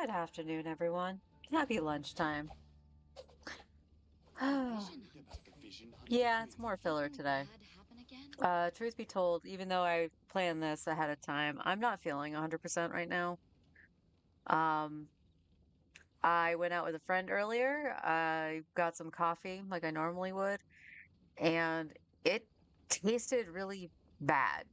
Good afternoon, everyone. Happy lunchtime. Yeah, it's more filler Something today. bad happen again? Truth be told, even though I planned this ahead of time, I'm not feeling 100% right now. Um, I went out with a friend earlier. I got some coffee like I normally would, and it tasted really bad,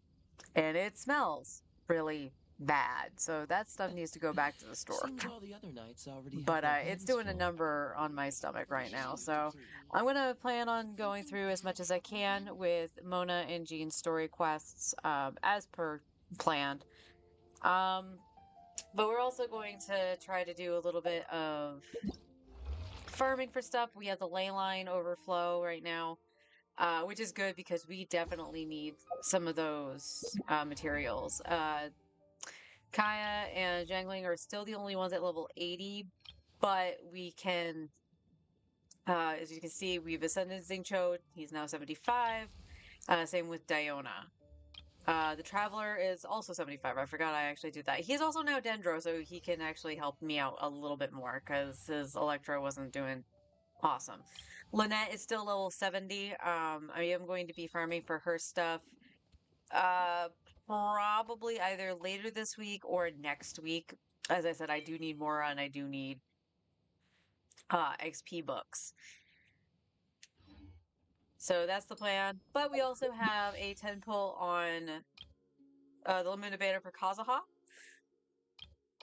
and it smells really bad. So that stuff needs to go back to the store. Seems all the other knights already have But their it's hands doing a full. number on my stomach right now. So I'm gonna plan on going Something through as bad much as I happen can again? with Mona and Jean's story quests, as per planned. Um, but we're also going to try to do a little bit of farming for stuff. We have the ley line overflow right now, which is good because we definitely need some of those materials. Kaya and Jangling are still the only ones at level 80, but we can, as you can see, we've ascended Xingqiu. He's now 75. Same with Diona. The Traveler is also 75. I forgot I actually did that. He's also now Dendro, so he can actually help me out a little bit more because his Electro wasn't doing awesome. Lynette is still level 70. I am going to be farming for her stuff. Uh, Probably either later this week or next week. As I said, I do need more and I do need XP books. So that's the plan. But we also have a 10 pull on the limited beta for Kazuha,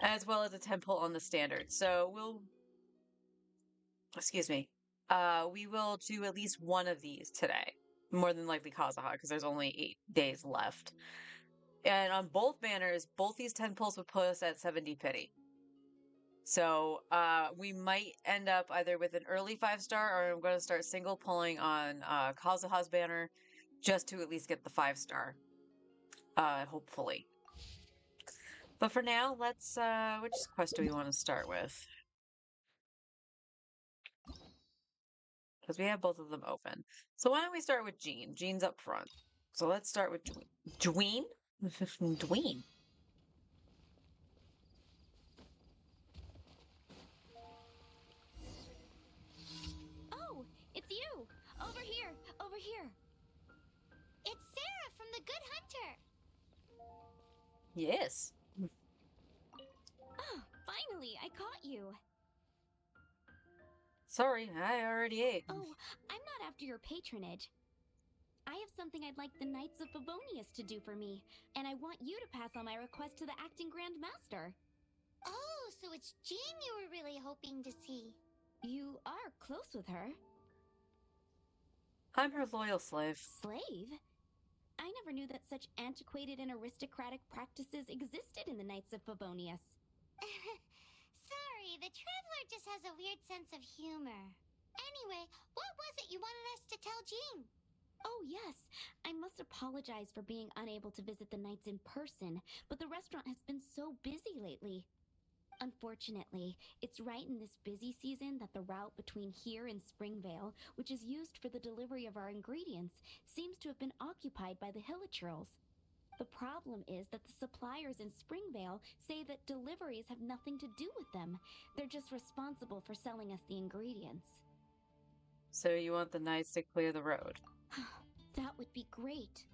as well as a 10 pull on the standard. So excuse me, we will do at least one of these today. More than likely Kazuha, because there's only 8 days left. And on both banners, both these 10 pulls would put us at 70 pity. So we might end up either with an early 5-star, or I'm going to start single pulling on Kazuha's banner just to at least get the 5-star, hopefully. But for now, let's, which quest do we want to start with? Because we have both of them open. So why don't we start with Jean? Jean's up front. So let's start with Dween. Dween. Oh, it's you! Over here! Over here! It's Sarah from the Good Hunter. Yes. Oh, finally, I caught you. Sorry, I already ate. Oh, I'm not after your patronage. I have something I'd like the Knights of Favonius to do for me, and I want you to pass on my request to the acting Grand Master. Oh, so it's Jean you were really hoping to see. You are close with her. I'm her loyal slave. Slave? I never knew that such antiquated and aristocratic practices existed in the Knights of Favonius. Sorry, the Traveler just has a weird sense of humor. Anyway, what was it you wanted us to tell Jean? Oh, yes. I must apologize for being unable to visit the Knights in person, but the restaurant has been so busy lately. Unfortunately, it's right in this busy season that the route between here and Springvale, which is used for the delivery of our ingredients, seems to have been occupied by the Hilichurls. The problem is that the suppliers in Springvale say that deliveries have nothing to do with them. They're just responsible for selling us the ingredients. So you want the knights to clear the road? That would be great.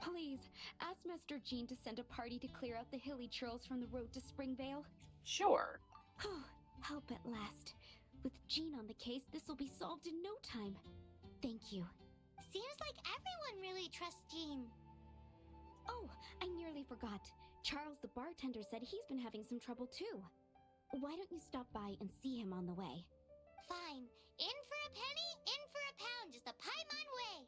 Please, ask Master Jean to send a party to clear out the hilly churls from the road to Springvale. Sure. Help at last. With Jean on the case, this will be solved in no time. Thank you. Seems like everyone really trusts Jean. Oh, I nearly forgot. Charles the bartender said he's been having some trouble too. Why don't you stop by and see him on the way? Fine. In for a penny, in for a pound, just a Paimon way.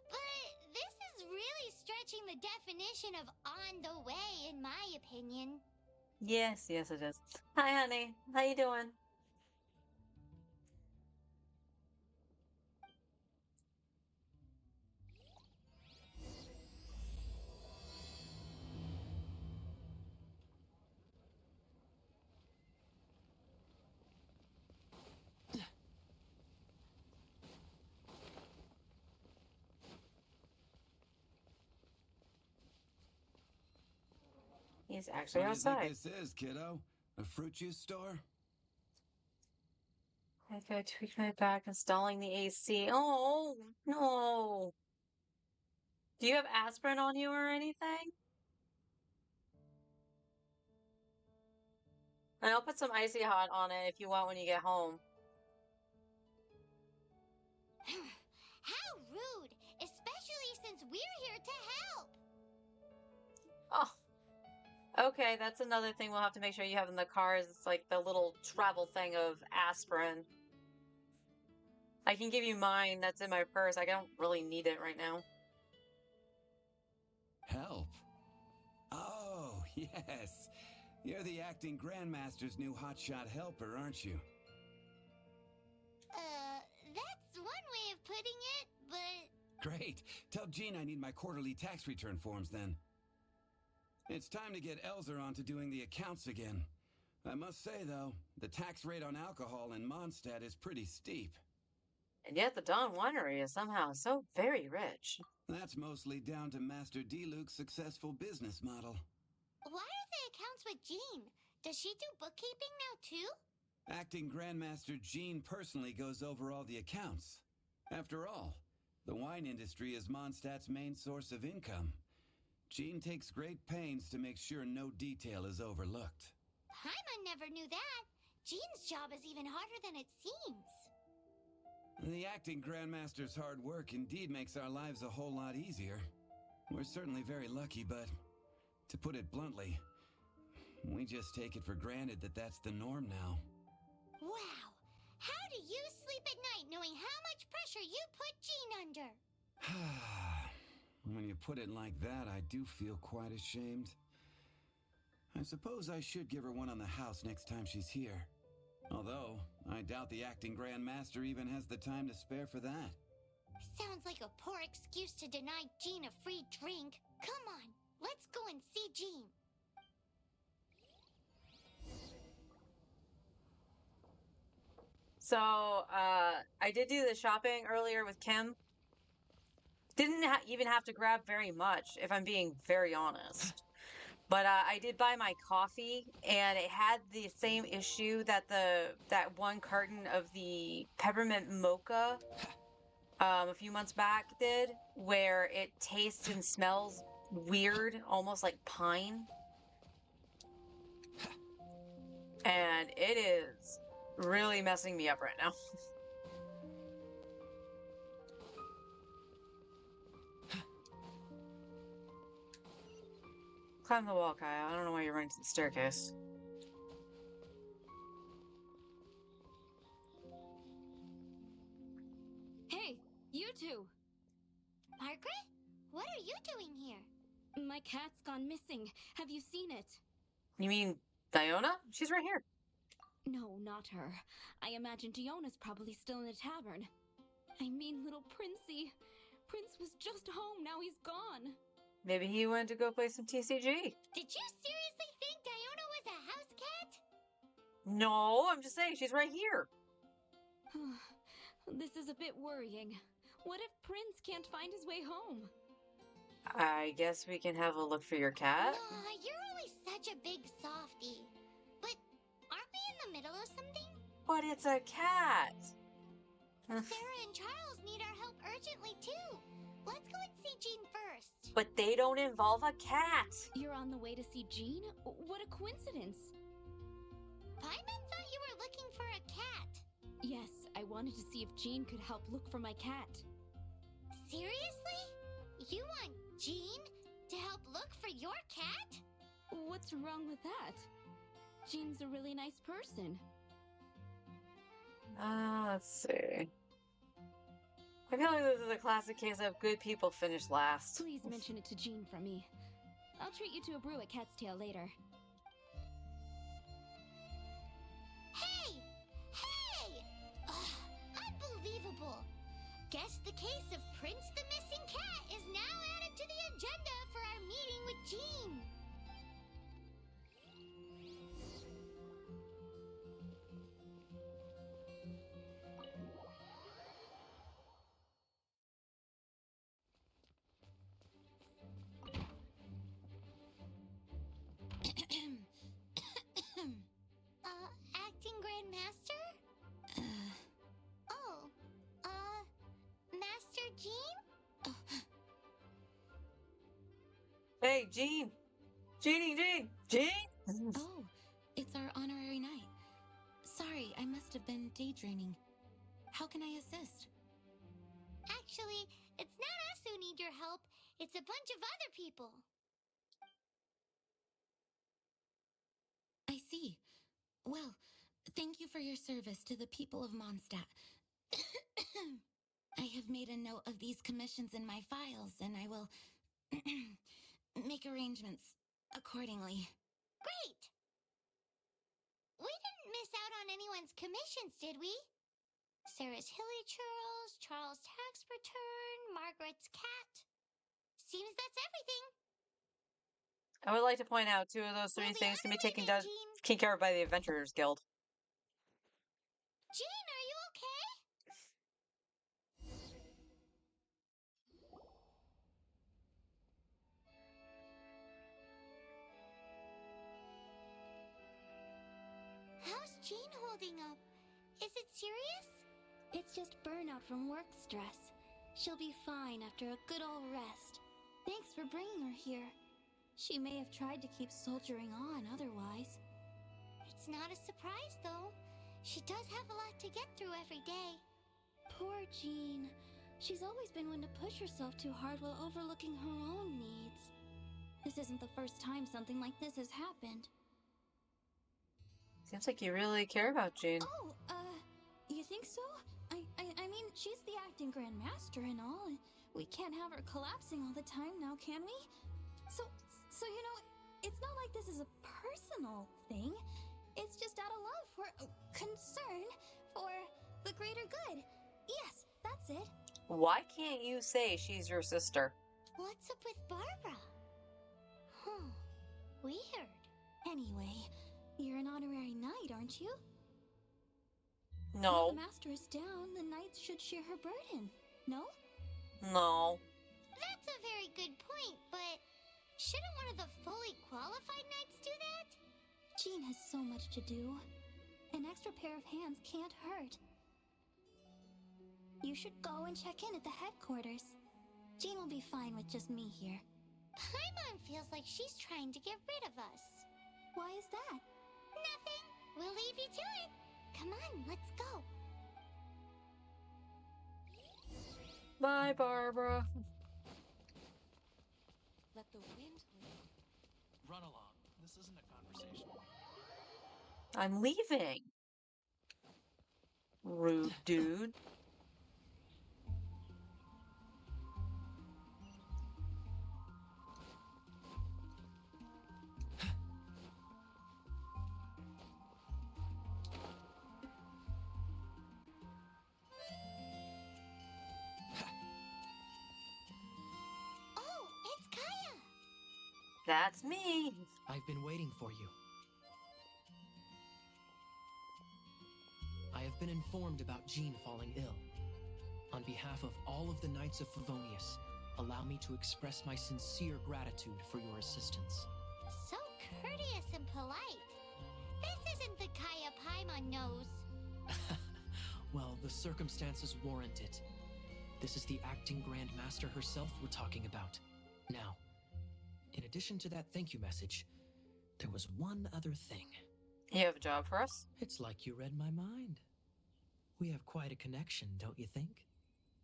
But this is really stretching the definition of on the way, in my opinion. Yes, yes it is. Hi, honey. How you doing? He's actually What do you think outside. this is, kiddo? A fruit juice store? Okay, tweak my back, installing the AC. Oh, no. Do you have aspirin on you or anything? And I'll put some icy hot on it if you want when you get home. How rude! Especially since we're here to help! Oh, okay, that's another thing we'll have to make sure you have in the car is it's like the little travel thing of aspirin. I can give you mine that's in my purse. I don't really need it right now. Help? Oh, yes. You're the acting Grandmaster's new hotshot helper, aren't you? That's one way of putting it, but... Great. Tell Jean I need my quarterly tax return forms then. It's time to get Elzer on to doing the accounts again. I must say, though, the tax rate on alcohol in Mondstadt is pretty steep. And yet the Dawn Winery is somehow so very rich. That's mostly down to Master D-Luke's successful business model. Why are the accounts with Jean? Does she do bookkeeping now, too? Acting Grandmaster Jean personally goes over all the accounts. After all, the wine industry is Mondstadt's main source of income. Jean takes great pains to make sure no detail is overlooked. Paimon never knew that. Jean's job is even harder than it seems. The acting Grandmaster's hard work indeed makes our lives a whole lot easier. We're certainly very lucky, but to put it bluntly, we just take it for granted that that's the norm now. Wow. How do you sleep at night knowing how much pressure you put Jean under? When you put it like that, I do feel quite ashamed. I suppose I should give her one on the house next time she's here. Although, I doubt the acting Grandmaster even has the time to spare for that. Sounds like a poor excuse to deny Jean a free drink. Come on, let's go and see Jean. So, I did do the shopping earlier with Kim. Didn't even have to grab very much, if I'm being very honest. But I did buy my coffee, and it had the same issue that that one carton of the peppermint mocha a few months back did, where it tastes and smells weird, almost like pine. And it is really messing me up right now. Climb the wall, Kyle. I don't know why you're running to the staircase. Hey, you two! Margaret? What are you doing here? My cat's gone missing. Have you seen it? You mean Diona? She's right here. No, not her. I imagine Diona's probably still in the tavern. I mean, little Princey. Prince was just home, now he's gone. Maybe he went to go play some TCG. Did you seriously think Diona was a house cat? No, I'm just saying she's right here. This is a bit worrying. What if Prince can't find his way home? I guess we can have a look for your cat. Aw, you're always such a big softie. But aren't we in the middle of something? But it's a cat. Sarah and Charles need our help urgently, too. Let's go and see Jean first. But they don't involve a cat. You're on the way to see Jean? What a coincidence. Paimon thought you were looking for a cat. Yes, I wanted to see if Jean could help look for my cat. Seriously? You want Jean to help look for your cat? What's wrong with that? Jean's a really nice person. Let's see. I feel like this is a classic case of good people finish last. Please mention it to Jean for me. I'll treat you to a brew at Cat's Tail later. Hey! Hey! Ugh, unbelievable! Guess the case of Prince the Missing Cat is now added to the agenda for our meeting with Jean. Hey, Jean! Jean! Oh, it's our honorary knight. Sorry, I must have been daydreaming. How can I assist? Actually, it's not us who need your help. It's a bunch of other people. I see. Well, thank you for your service to the people of Mondstadt. I have made a note of these commissions in my files, and I will make arrangements accordingly. Great! We didn't miss out on anyone's commissions, did we? Sarah's Hilly Churls, Charles' tax return, Margaret's cat. Seems that's everything. I would like to point out 2 of those 3 We'll be things on can be our way taken then, down, care of by the Adventurers Guild. Jean, are you okay? How's Jean holding up? Is it serious? It's just burnout from work stress. She'll be fine after a good old rest. Thanks for bringing her here. She may have tried to keep soldiering on otherwise. It's not a surprise, though. She does have a lot to get through every day. Poor Jean. She's always been one to push herself too hard while overlooking her own needs. This isn't the first time something like this has happened. Seems like you really care about Jean. Oh, you think so? I mean, she's the acting Grand Master and all, and we can't have her collapsing all the time now, can we? So, you know, it's not like this is a personal thing. It's just out of love for, concern for the greater good. Yes, that's it. Why can't you say she's your sister? What's up with Barbara? Huh. Weird. Anyway, you're an honorary knight, aren't you? No. Now the master is down, the knights should share her burden. No? No. That's a very good point, but shouldn't one of the fully qualified knights do that? Jean has so much to do. An extra pair of hands can't hurt. You should go and check in at the headquarters. Jean will be fine with just me here. Paimon feels like she's trying to get rid of us. Why is that? Nothing. We'll leave you to it. Come on, let's go. Bye, Barbara. Let the wind Run along. This isn't a conversation. I'm leaving. Rude dude. Oh, it's Kaya. That's me. I've been waiting for you. I have been informed about Jean falling ill. On behalf of all of the Knights of Favonius, allow me to express my sincere gratitude for your assistance. So courteous and polite. This isn't the Kaya Paimon knows. Well, the circumstances warrant it. This is the acting Grand Master herself we're talking about. Now, in addition to that thank you message, there was one other thing. You have a job for us? It's like you read my mind. We have quite a connection, don't you think?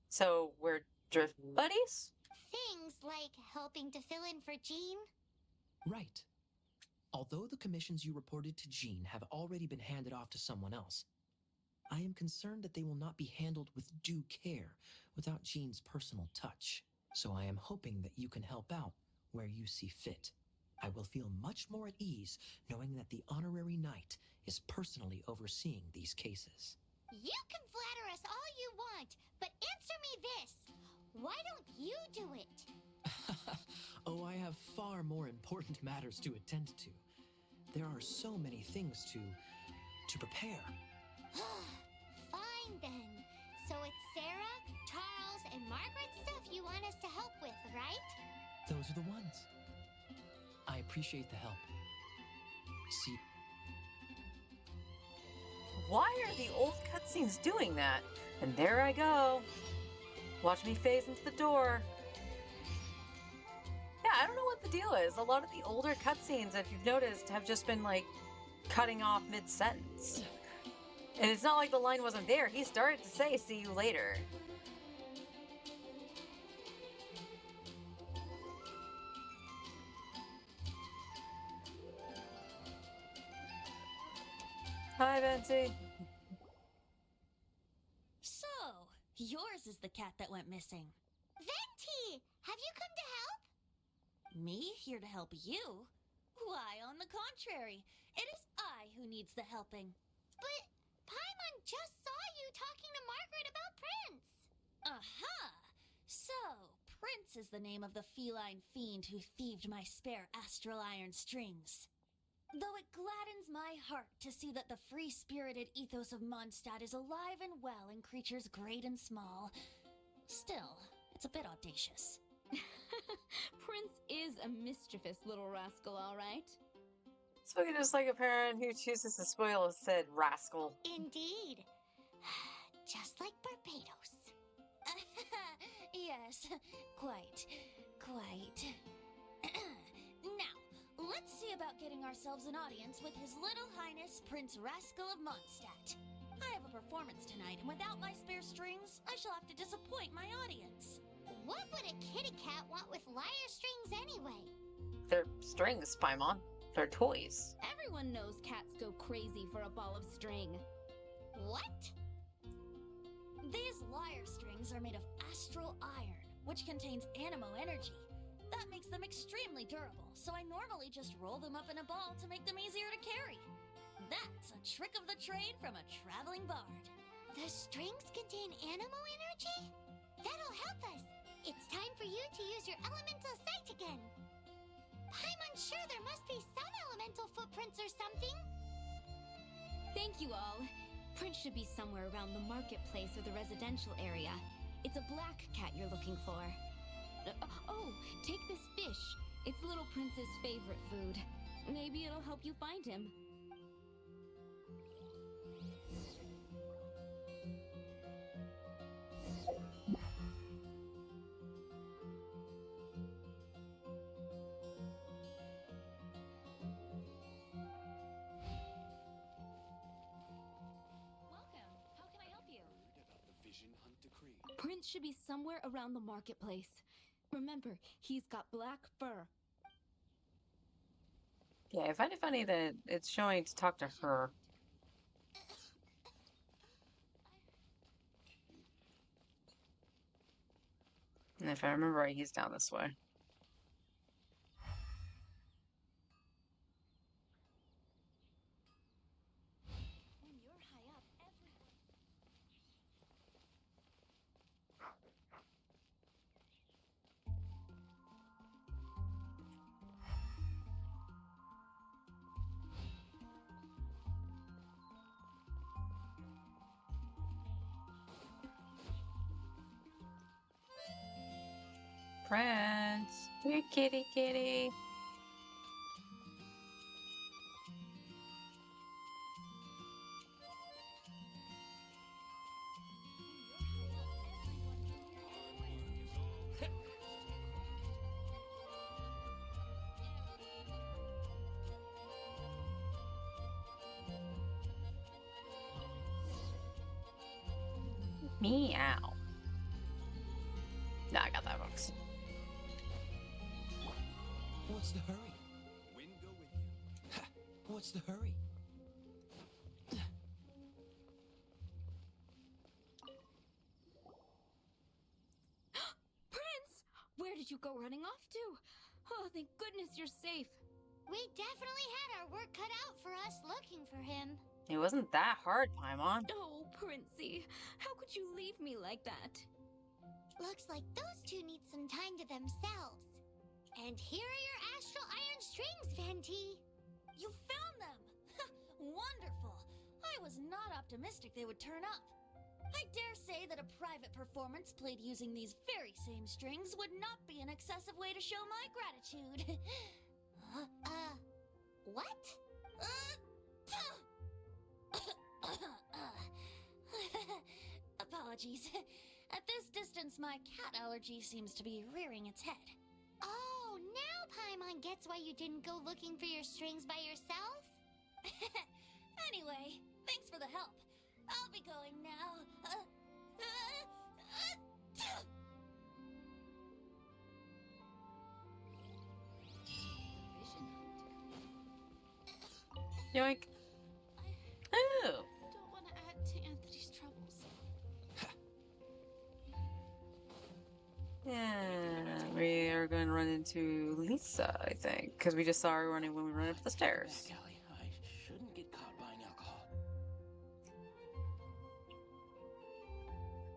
So we're drift buddies? Things like helping to fill in for Jean. Right. Although the commissions you reported to Jean have already been handed off to someone else, I am concerned that they will not be handled with due care without Jean's personal touch. So I am hoping that you can help out where you see fit. I will feel much more at ease knowing that the honorary knight is personally overseeing these cases. You can flatter us all you want, but answer me this. Why don't you do it? Oh, I have far more important matters to attend to. There are so many things to prepare. Fine then. So it's Sarah, Charles, and Margaret's stuff you want us to help with, right? Those are the ones. I appreciate the help. See, Why are the old cutscenes doing that? And there I go. Watch me phase into the door. Yeah, I don't know what the deal is. A lot of the older cutscenes, if you've noticed, have just been like cutting off mid-sentence. And it's not like the line wasn't there. He started to say, "See you later." Hi, Betsy. So, yours is the cat that went missing. Venti, have you come to help? Me here to help you? Why, on the contrary, it is I who needs the helping. But Paimon just saw you talking to Margaret about Prince. Aha! So, Prince is the name of the feline fiend who thieved my spare astral iron strings. Though it gladdens my heart to see that the free-spirited ethos of Mondstadt is alive and well in creatures great and small, still, it's a bit audacious. Prince is a mischievous little rascal, all right. Spoken just like a parent who chooses to spoil a said rascal. Indeed. Just like Barbados. Yes, quite. Now, let's see about getting ourselves an audience with His Little Highness Prince Rascal of Mondstadt. I have a performance tonight, and without my spare strings, I shall have to disappoint my audience. What would a kitty cat want with lyre strings anyway? They're strings, Paimon. They're toys. Everyone knows cats go crazy for a ball of string. What? These lyre strings are made of astral iron, which contains animo energy. That makes them extremely durable, so I normally just roll them up in a ball to make them easier to carry. That's a trick of the trade from a traveling bard. The strings contain animo energy? That'll help us. It's time for you to use your elemental sight again. I'm unsure there must be some elemental footprints or something. Thank you all. Prince should be somewhere around the marketplace or the residential area. It's a black cat you're looking for. Oh, take this fish. It's Little Prince's favorite food. Maybe it'll help you find him. Prince should be somewhere around the marketplace. Remember, he's got black fur. Yeah, I find it funny that it's showing to talk to her. And if I remember right, he's down this way. When you're high up, everyone... Prince, here, kitty, kitty. Meow. No, I got that box. What's the hurry? Wind go with you. Ha! What's the hurry? Prince! Where did you go running off to? Oh, thank goodness you're safe. We definitely had our work cut out for us looking for him. It wasn't that hard, Paimon. Oh, Princey, how could you leave me like that? Looks like those two need some time to themselves. And here are your astral iron strings, Venti. You found them! Wonderful! I was not optimistic they would turn up. I dare say that a private performance played using these very same strings would not be an excessive way to show my gratitude. What? Apologies. At this distance, my cat allergy seems to be rearing its head. Oh, now Paimon that's why you didn't go looking for your strings by yourself? Anyway, thanks for the help. I'll be going now. Yoink. I Ooh. don't want to add to Anthony's troubles. Yeah, we are going to run into Lisa, I think, because we just saw her running when we ran up the stairs. Back alley. I shouldn't get caught buying alcohol.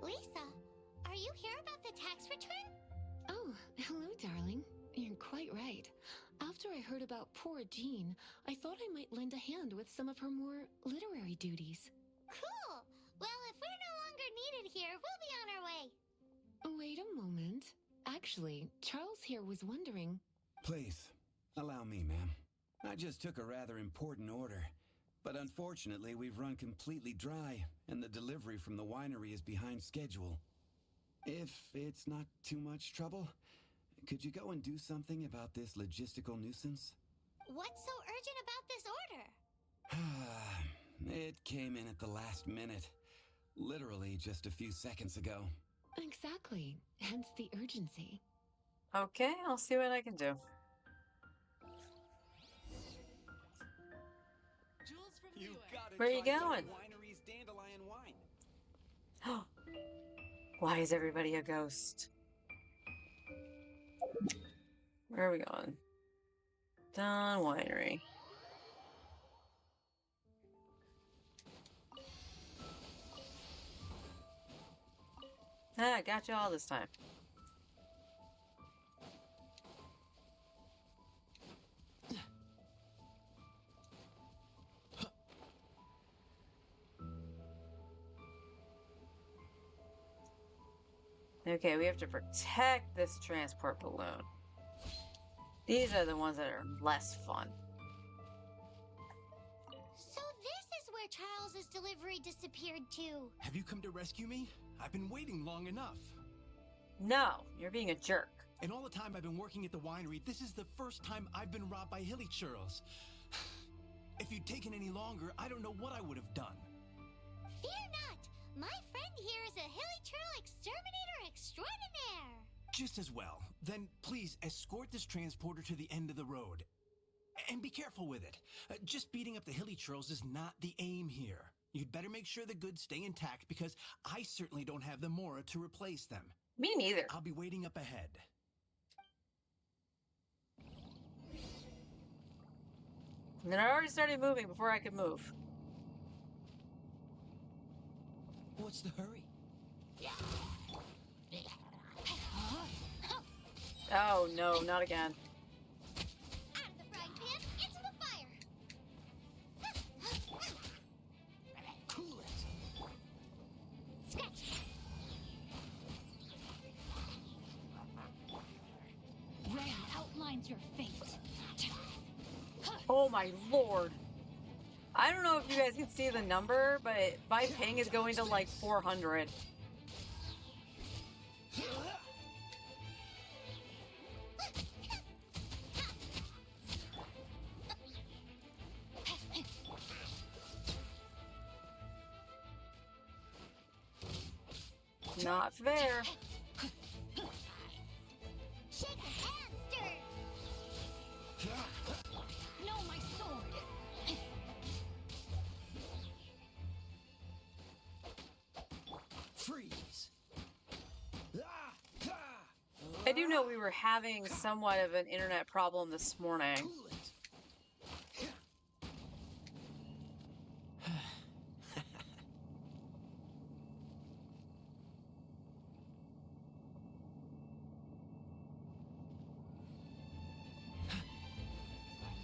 Lisa, are you here about the tax return? Oh, hello, darling. You're quite right. After I heard about poor Jean, I thought I might lend a hand with some of her more literary duties. Cool. Well, if we're no longer needed here, we'll be on our way. Wait a moment. Actually, Charles here was wondering. Please, allow me, ma'am. I just took a rather important order. But unfortunately, we've run completely dry, and the delivery from the winery is behind schedule. If it's not too much trouble, could you go and do something about this logistical nuisance? What's so urgent about this order? It came in at the last minute. Literally just a few seconds ago. Exactly. Hence the urgency. Okay, I'll see what I can do. You gotta Where are you try Tony going? Winery's Dandelion wine. Why is everybody a ghost? Where are we going? Dawn Winery. Ah, got you all this time. Okay, we have to protect this transport balloon. These are the ones that are less fun. So this is where Charles's delivery disappeared to. Have you come to rescue me? I've been waiting long enough. No, you're being a jerk. And all the time I've been working at the winery, this is the first time I've been robbed by hilly churls. If you'd taken any longer, I don't know what I would have done. Fear not. My friend here is a hilly churl exterminator extraordinaire. Just as well. Then please escort this transporter to the end of the road. And be careful with it. Just beating up the hilly churls is not the aim here. You'd better make sure the goods stay intact because I certainly don't have the mora to replace them. Me neither. I'll be waiting up ahead. And then I already started moving before I could move. What's the hurry? Oh no, not again. Out of the frying pan, into the fire. Cool it. Scratch. Rain outlines your fate. Oh my lord. I don't know if you guys can see the number, but my ping is going to like 400. Not fair. Shake and stir. No, my sword. Freeze. I do know we were having somewhat of an internet problem this morning. Cool it.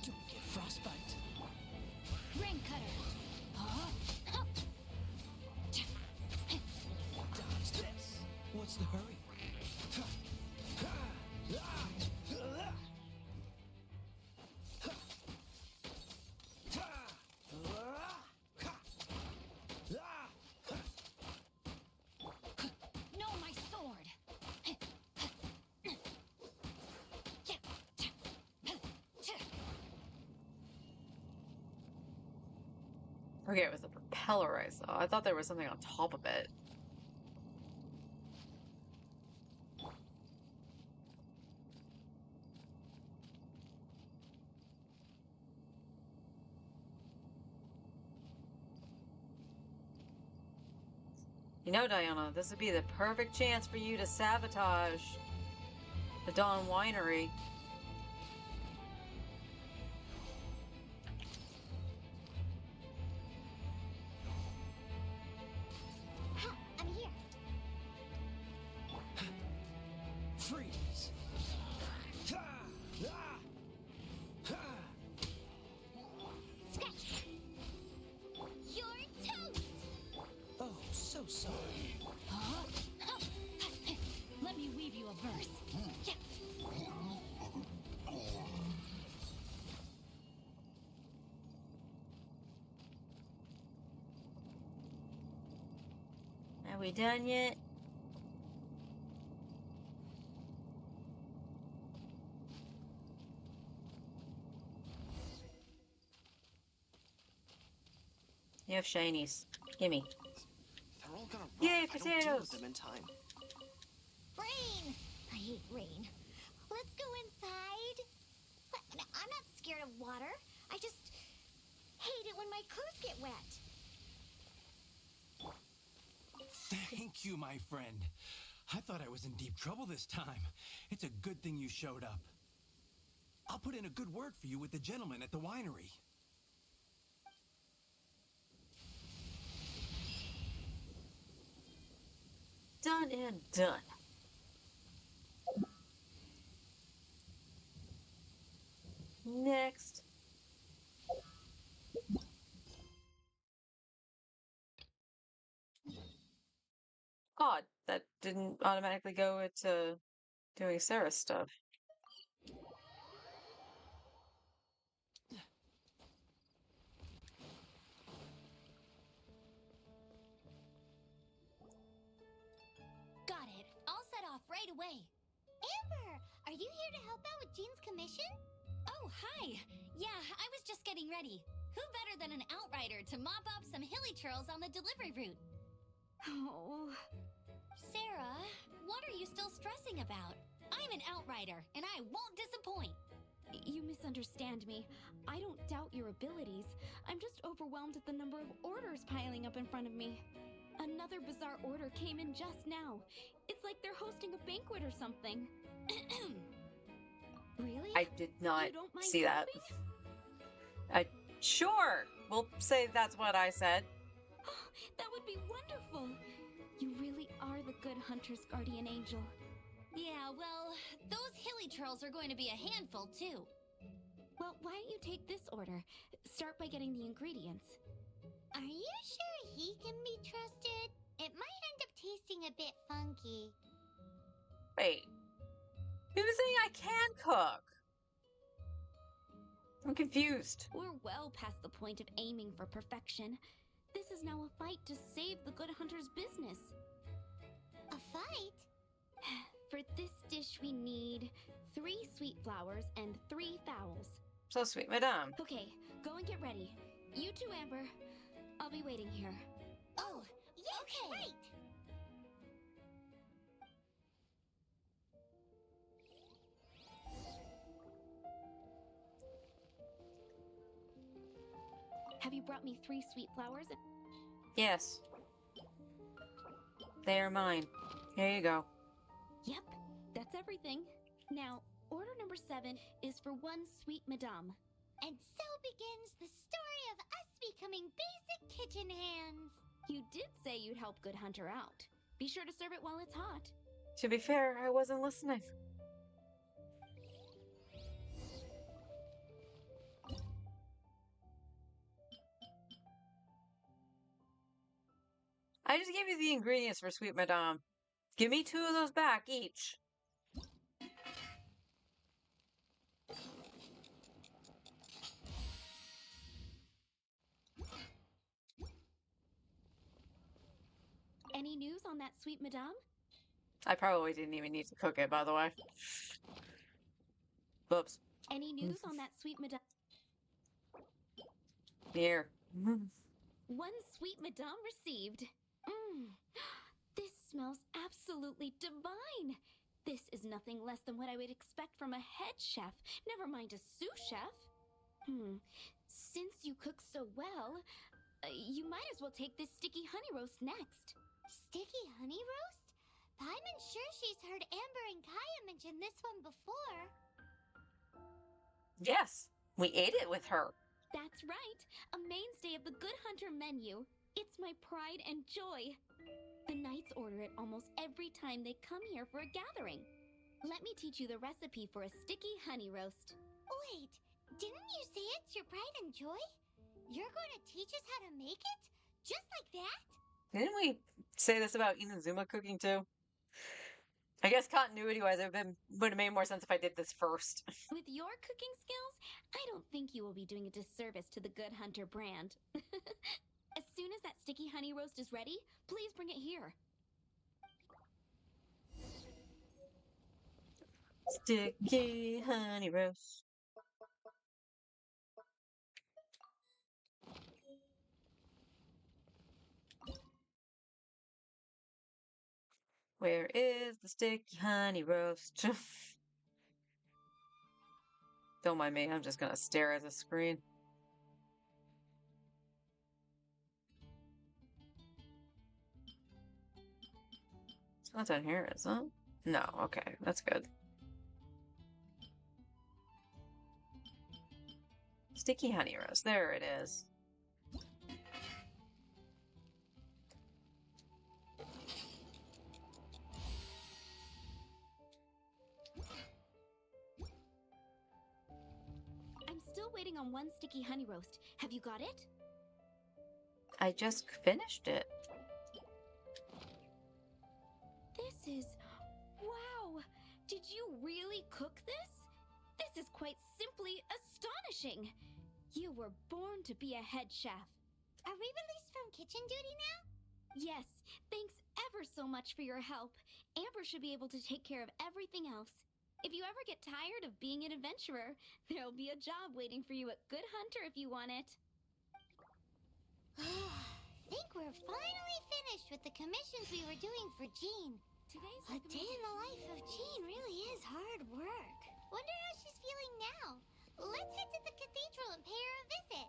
Don't get frostbite. Rain cutter. Dodge this. What's the hurry? No, my sword. Okay, it was the propeller I saw. I thought there was something on top of it. You know, Diana, this would be the perfect chance for you to sabotage the Dawn Winery. Ha! I'm here. Freeze! Ha! Ah! Ha! Scratch! You're toast! Oh, so sorry. Huh? Let me weave you a verse. Yeah. Are we done yet? You have shinies. Gimme. They're all gonna rot Yay, if I don't deal potatoes! with them in time. Rain! I hate rain. Let's go inside. No, I'm not scared of water. I just hate it when my clothes get wet. Thank you, my friend. I thought I was in deep trouble this time. It's a good thing you showed up. I'll put in a good word for you with the gentleman at the winery. Done and done. Next. Odd. That didn't automatically go into doing Sarah's stuff. Got it. I'll set off right away. Amber, are you here to help out with Jean's commission? Oh, hi. Yeah, I was just getting ready. Who better than an outrider to mop up some hilly churls on the delivery route? Oh, Sarah, what are you still stressing about? I'm an outrider, and I won't disappoint. you misunderstand me. I don't doubt your abilities. I'm just overwhelmed at the number of orders piling up in front of me. Another bizarre order came in just now. It's like they're hosting a banquet or something. Really? I did not You don't mind see that. helping? Sure. We'll say that's what I said. That would be wonderful. You really are the good hunter's guardian angel. Yeah, well, those hilly churls are going to be a handful, too. Well, why don't you take this order? Start by getting the ingredients. Are you sure he can be trusted? It might end up tasting a bit funky. Wait. Who's saying I can cook? I'm confused. We're well past the point of aiming for perfection. This is now a fight to save the good hunter's business. A fight? For this dish, we need 3 sweet flowers and 3 fowls. So sweet, madame. Okay, go and get ready. You too, Amber. I'll be waiting here. Oh, yes, Okay. right. Have you brought me 3 sweet flowers? Yes. They are mine. Here you go. Yep, that's everything. Now, order number 7 is for 1 sweet madame. And so begins the story of us becoming basic kitchen hands. You did say you'd help Good Hunter out. Be sure to serve it while it's hot. To be fair, I wasn't listening. I just gave you the ingredients for sweet madame. Give me 2 of those back each. Any news on that sweet madame? I probably didn't even need to cook it, by the way. Whoops. Any news on that sweet madame? Here. One sweet madame received. Mmm. This smells absolutely divine. This is nothing less than what I would expect from a head chef, never mind a sous chef. Since you cook so well, you might as well take this sticky honey roast next. Sticky honey roast? Paimon's sure she's heard Amber and Kaya mention this one before. Yes, we ate it with her. That's right, a mainstay of the Good Hunter menu. It's my pride and joy. The knights order it almost every time they come here for a gathering. Let me teach you the recipe for a sticky honey roast. Wait, didn't you say it's your pride and joy? You're going to teach us how to make it? Just like that? Didn't we say this about Inazuma cooking too? I guess continuity-wise, would have made more sense if I did this first. With your cooking skills, I don't think you will be doing a disservice to the Good Hunter brand. As soon as that sticky honey roast is ready, please bring it here. Sticky honey roast. Where is the sticky honey roast? Don't mind me, I'm just gonna stare at the screen. It's not down here, is it? No, okay, that's good. Sticky honey roast, there it is. I'm still waiting on one sticky honey roast. Have you got it? I just finished it. This is... wow! Did you really cook this? This is quite simply astonishing! You were born to be a head chef. Are we released from kitchen duty now? Yes, thanks ever so much for your help. Amber should be able to take care of everything else. If you ever get tired of being an adventurer, there'll be a job waiting for you at Good Hunter if you want it. Think we're finally finished with the commissions we were doing for Jean. A day in the life of Jean really is hard work. Wonder how she's feeling now. Let's head to the cathedral and pay her a visit.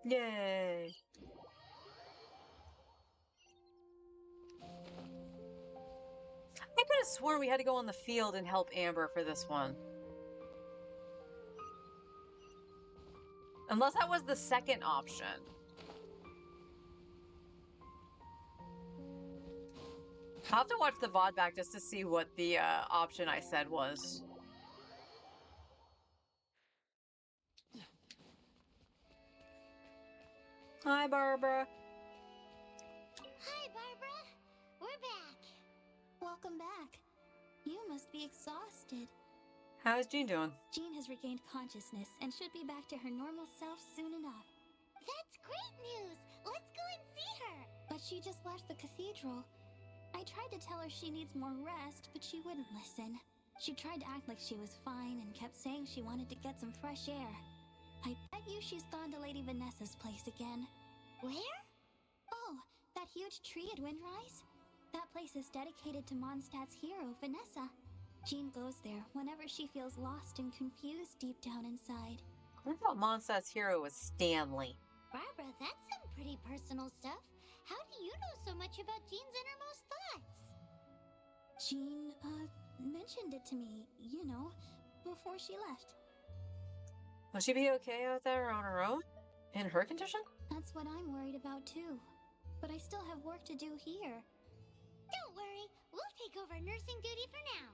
Yay! I could have sworn we had to go on the field and help Amber for this one. Unless that was the second option. I'll have to watch the VOD back just to see what the option I said was. Hi, Barbara. Hi, Barbara. We're back. Welcome back. You must be exhausted. How's Jean doing? Jean has regained consciousness and should be back to her normal self soon enough. That's great news. Let's go and see her. But she just left the cathedral. I tried to tell her she needs more rest, but she wouldn't listen. She tried to act like she was fine and kept saying she wanted to get some fresh air. I bet you she's gone to Lady Vanessa's place again. Where? Oh, that huge tree at Windrise? That place is dedicated to Mondstadt's hero, Vanessa. Jean goes there whenever she feels lost and confused deep down inside. I thought Mondstadt's hero was Stanley. Barbara, that's some pretty personal stuff. How do you know so much about Jean's innermost thoughts? Jean, mentioned it to me, you know, before she left. Will she be okay out there on her own? In her condition? That's what I'm worried about too. But I still have work to do here. Don't worry, we'll take over nursing duty for now.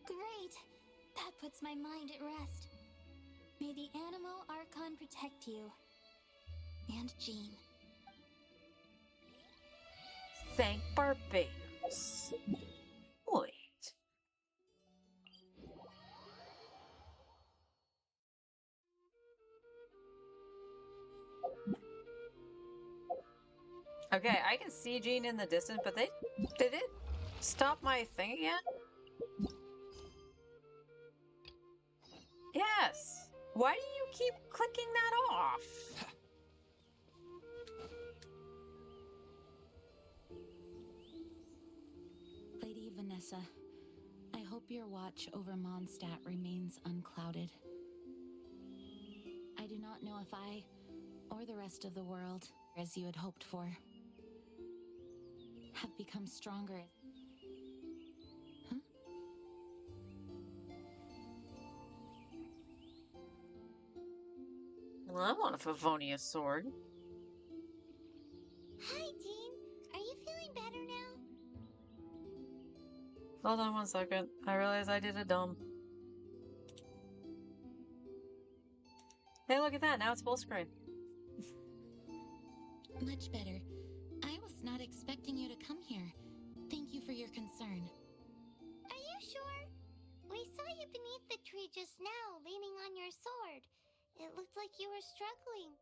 Great! That puts my mind at rest. May the Animo Archon protect you. And Jean. Thank Barbados. Wait. Okay, I can see Jean in the distance, but did it stop my thing again? Yes. Why do you keep clicking that off? Vanessa. I hope your watch over Mondstadt remains unclouded. I do not know if I, or the rest of the world, as you had hoped for, have become stronger. Huh? Well, I want a Favonius sword. Hi, Jean. Are you feeling better now? Hold on 1 second. I realize I did a dumb. Hey, look at that. Now it's full screen. Much better. I was not expecting you to come here. Thank you for your concern. Are you sure? We saw you beneath the tree just now, leaning on your sword. It looked like you were struggling.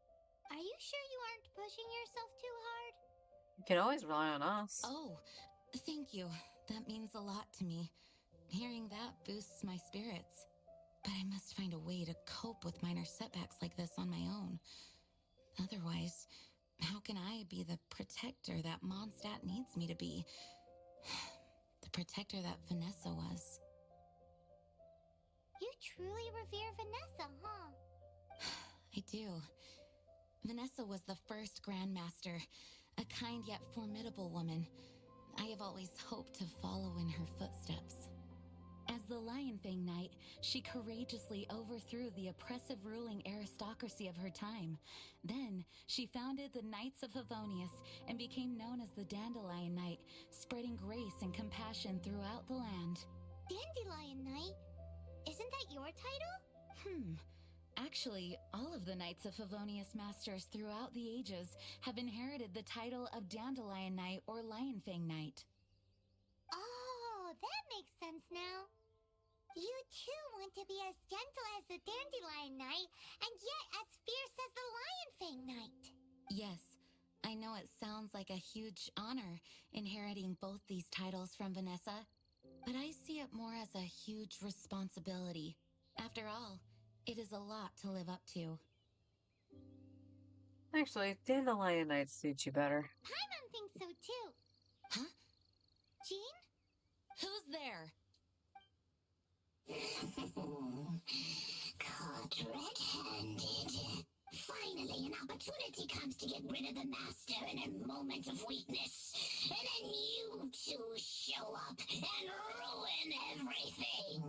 Are you sure you aren't pushing yourself too hard? You can always rely on us. Oh, thank you. That means a lot to me. Hearing that boosts my spirits. But I must find a way to cope with minor setbacks like this on my own. Otherwise, how can I be the protector that Mondstadt needs me to be? The protector that Vanessa was. You truly revere Vanessa, huh? I do. Vanessa was the first Grandmaster, a kind yet formidable woman. I have always hoped to follow in her footsteps. As the Lionfang Knight, she courageously overthrew the oppressive ruling aristocracy of her time. Then, she founded the Knights of Favonius and became known as the Dandelion Knight, spreading grace and compassion throughout the land. Dandelion Knight? Isn't that your title? Actually, all of the Knights of Favonius Masters throughout the ages have inherited the title of Dandelion Knight or Lionfang Knight. Oh, that makes sense now. You too want to be as gentle as the Dandelion Knight, and yet as fierce as the Lionfang Knight. Yes, I know it sounds like a huge honor inheriting both these titles from Vanessa, but I see it more as a huge responsibility. After all, it is a lot to live up to. Actually, Dandelion Knight suits you better. Paimon thinks so too. Huh? Jean? Who's there? Caught red-handed. Finally, an opportunity comes to get rid of the Master in a moment of weakness. And then you two show up and ruin everything.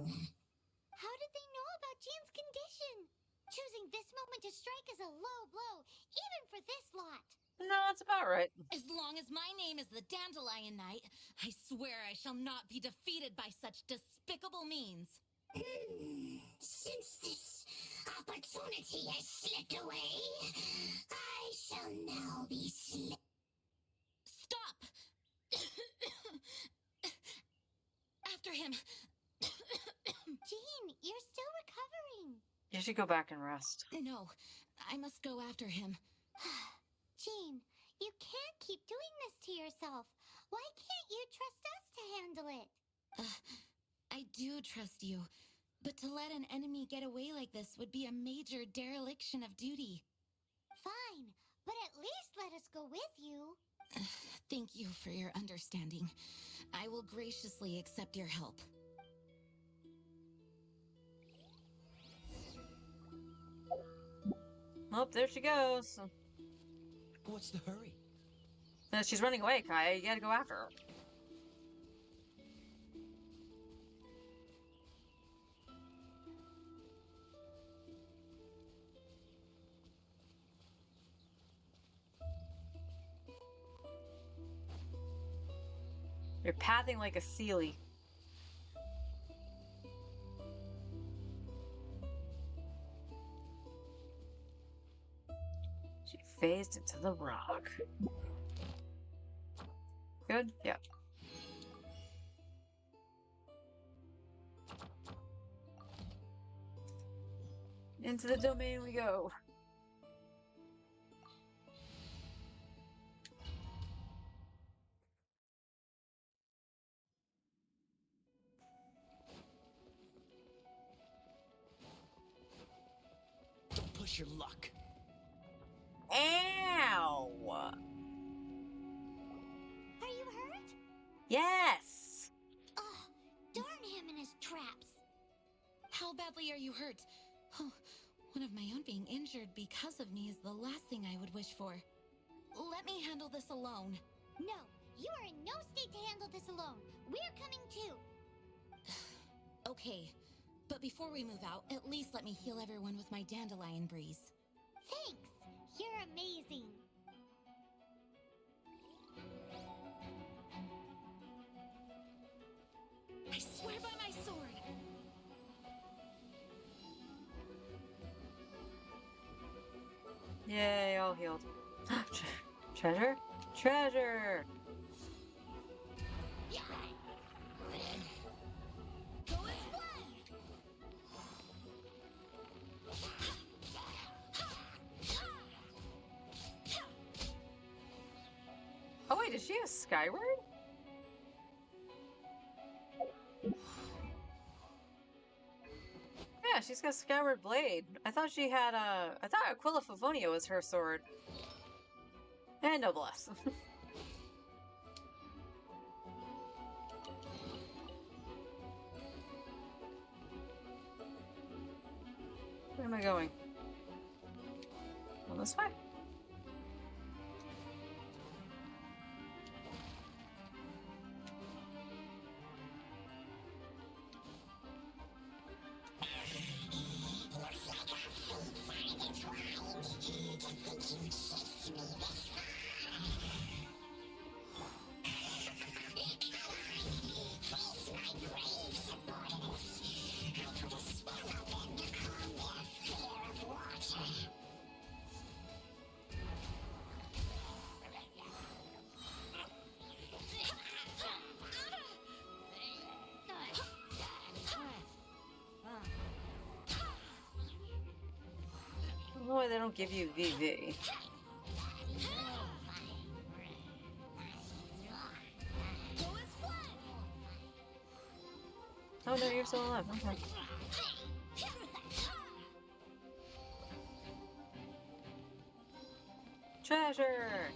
How did they know about Jean's condition? Choosing this moment to strike is a low blow, even for this lot. No, that's about right. As long as my name is the Dandelion Knight, I swear I shall not be defeated by such despicable means. Since this opportunity has slipped away, I shall now be Stop! After him! Jean, you're still recovering. You should go back and rest. No, I must go after him. Jean, you can't keep doing this to yourself. Why can't you trust us to handle it? I do trust you, but to let an enemy get away like this would be a major dereliction of duty. Fine, but at least let us go with you. Thank you for your understanding. I will graciously accept your help. Oh, there she goes. What's the hurry? She's running away, Kaya. You gotta go after her. You're pathing like a Sealy. She phased into the rock. Good? Yeah. Into the domain we go. Don't push your luck. Ow! Are you hurt? Yes! Ugh, How badly are you hurt? Oh, one of my own being injured because of me is the last thing I would wish for. Let me handle this alone. No, you are in no state to handle this alone. We're coming too. Okay, but before we move out, at least let me heal everyone with my dandelion breeze. Thanks. You're amazing. I swear by my sword. Yay, all healed. Treasure? Treasure! Go as planned. Oh wait, does she have Skyward? Yeah, she's got Skyward Blade. I thought she had I thought Aquila Favonia was her sword. And Noblesse. Where am I going? Well, this way. Boy, they don't give you VV. Oh no, you're still alive. Okay. Treasure!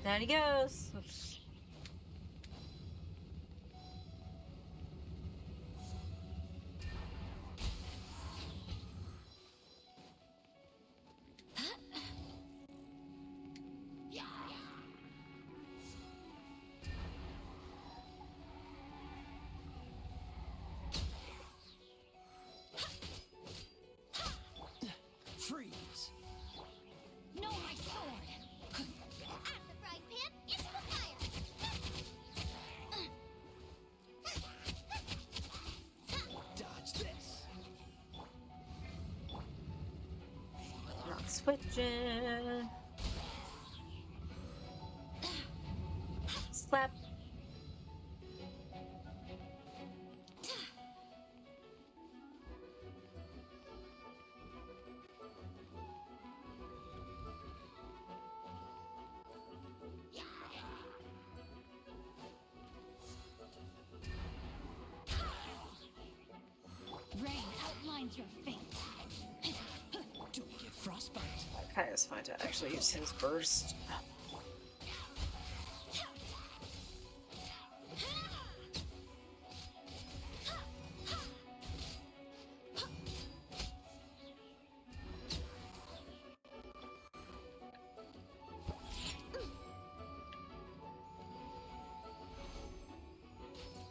Down he goes. Freeze! No, my sword. Out of the frying pan, into the fire. Dodge this! Not switching. Slap. Rain outlines your fate. Don't get frostbite. Kaya's fine to actually use his burst.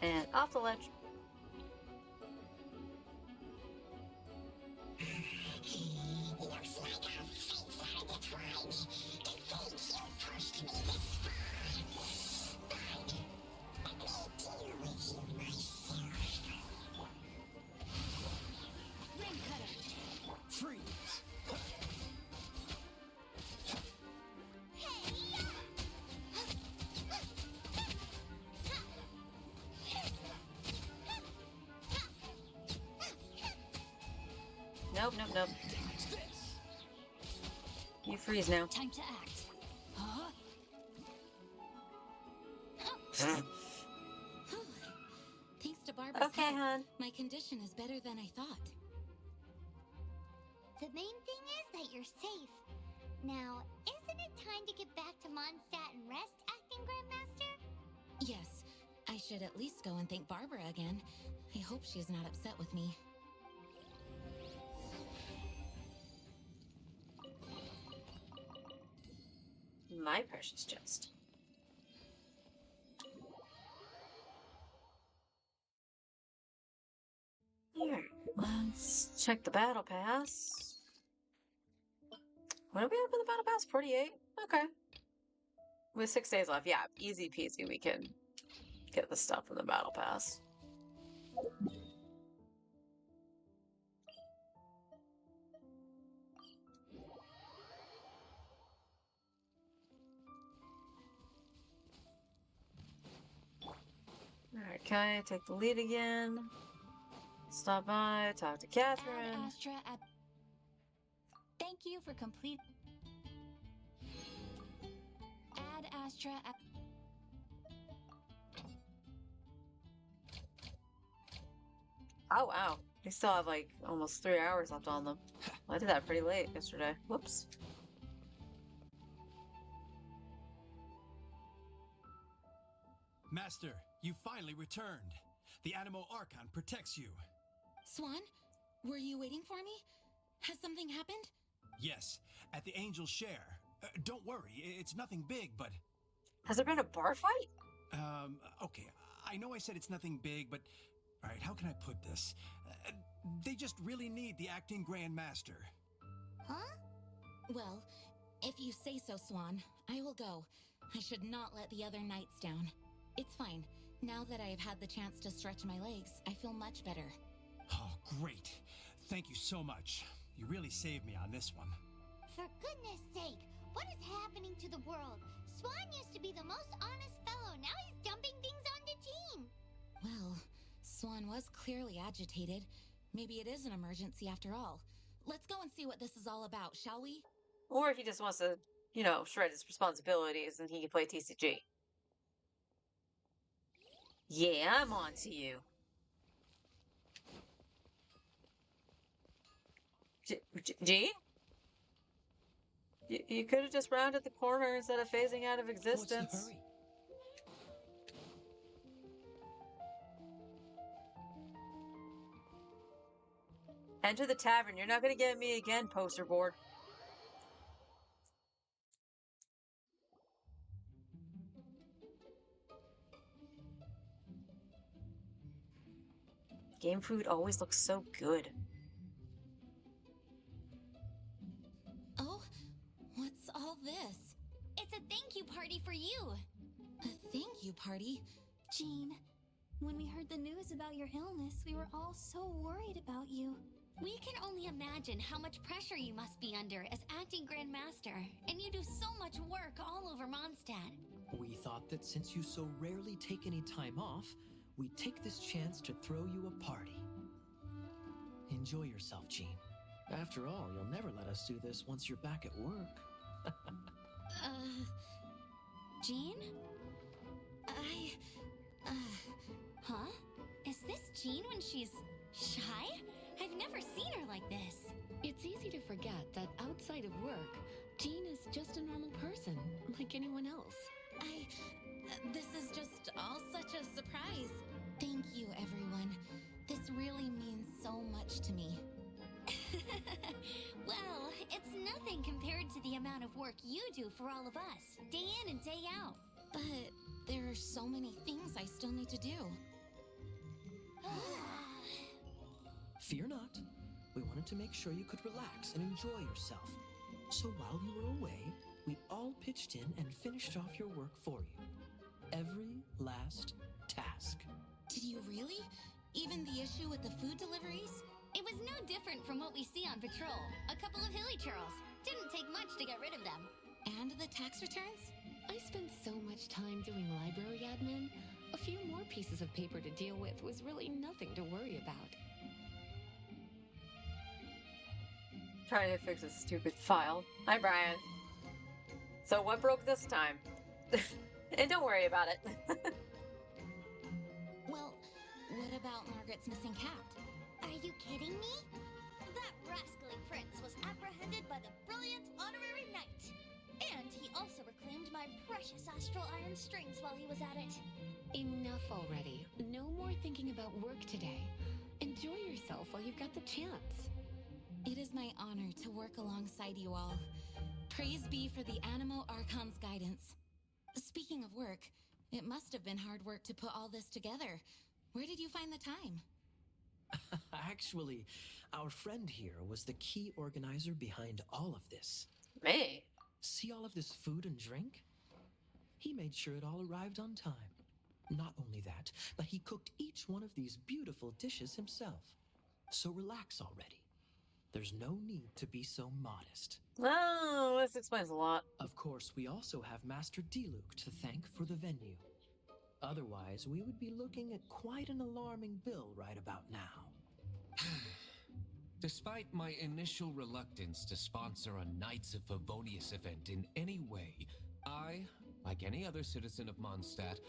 And off the ledge. Ring cutter. Freeze! Nope, nope, nope. Dodge this. You freeze now. Time to act. Huh? Thanks to Barbara's Okay, help, hon. my condition is better than I thought. The main thing is that you're safe. Now, isn't it time to get back to Mondstadt and rest, Acting Grandmaster? Yes, I should at least go and thank Barbara again. I hope she's not upset with me. My precious chest. Here, let's check the battle pass. What do we have in the battle pass? 48? Okay. With 6 days left, yeah, easy peasy, we can get the stuff from the battle pass. Okay, take the lead again. Stop by, talk to Catherine. Add Astra at... Thank you for complete... Add Astra at... Oh, wow. They still have like almost 3 hours left on them. I did that pretty late yesterday. Whoops. Master, you finally returned. The Animo Archon protects you. Swan, were you waiting for me? Has something happened? Yes, at the Angel's Share. Don't worry, it's nothing big, but... Has there been a bar fight? Okay, I know I said it's nothing big, but... Alright, how can I put this? They just really need the Acting Grand Master. Huh? Well, if you say so, Swan, I will go. I should not let the other knights down. It's fine. Now that I have had the chance to stretch my legs, I feel much better. Oh, great. Thank you so much. You really saved me on this one. For goodness sake, what is happening to the world? Swan used to be the most honest fellow. Now he's dumping things onto Jean. Well, Swan was clearly agitated. Maybe it is an emergency after all. Let's go and see what this is all about, shall we? Or if he just wants to, you know, shred his responsibilities and he can play TCG. Yeah, I'm on to you. Gene? You could have just rounded the corner instead of phasing out of existence. What's the hurry? Enter the tavern. You're not going to get me again, poster board. Game food always looks so good. Oh, what's all this? It's a thank you party for you. A thank you party? Jean, when we heard the news about your illness, we were all so worried about you. We can only imagine how much pressure you must be under as acting Grand Master, and you do so much work all over Mondstadt. We thought that since you so rarely take any time off, we'd take this chance to throw you a party. Enjoy yourself, Jean. After all, you'll never let us do this once you're back at work. Jean? Huh? Is this Jean when she's shy? I've never seen her like this. It's easy to forget that outside of work, Jean is just a normal person, like anyone else. This is just all such a surprise. Thank you, everyone. This really means so much to me. Well, it's nothing compared to the amount of work you do for all of us, day in and day out. But there are so many things I still need to do. Fear not. We wanted to make sure you could relax and enjoy yourself. So while you were away, we all pitched in and finished off your work for you. Every last task. Did you really? Even the issue with the food deliveries? It was no different from what we see on patrol. A couple of hilly churls. Didn't take much to get rid of them. And the tax returns? I spent so much time doing library admin. A few more pieces of paper to deal with was really nothing to worry about. Trying to fix a stupid file. Hi, Brian. So what broke this time? And don't worry about it. Well, what about Margaret's missing cat? Are you kidding me? That rascally prince was apprehended by the brilliant honorary knight. And he also reclaimed my precious astral iron strings while he was at it. Enough already. No more thinking about work today. Enjoy yourself while you've got the chance. It is my honor to work alongside you all. Praise be for the Animo Archon's guidance. Speaking of work, it must have been hard work to put all this together. Where did you find the time? Actually, our friend here was the key organizer behind all of this. Me? See all of this food and drink? He made sure it all arrived on time. Not only that, but he cooked each one of these beautiful dishes himself. So relax already. There's no need to be so modest. Oh, this explains a lot. Of course, we also have Master Diluc to thank for the venue. Otherwise, we would be looking at quite an alarming bill right about now. Despite my initial reluctance to sponsor a Knights of Favonius event in any way, I, like any other citizen of Mondstadt,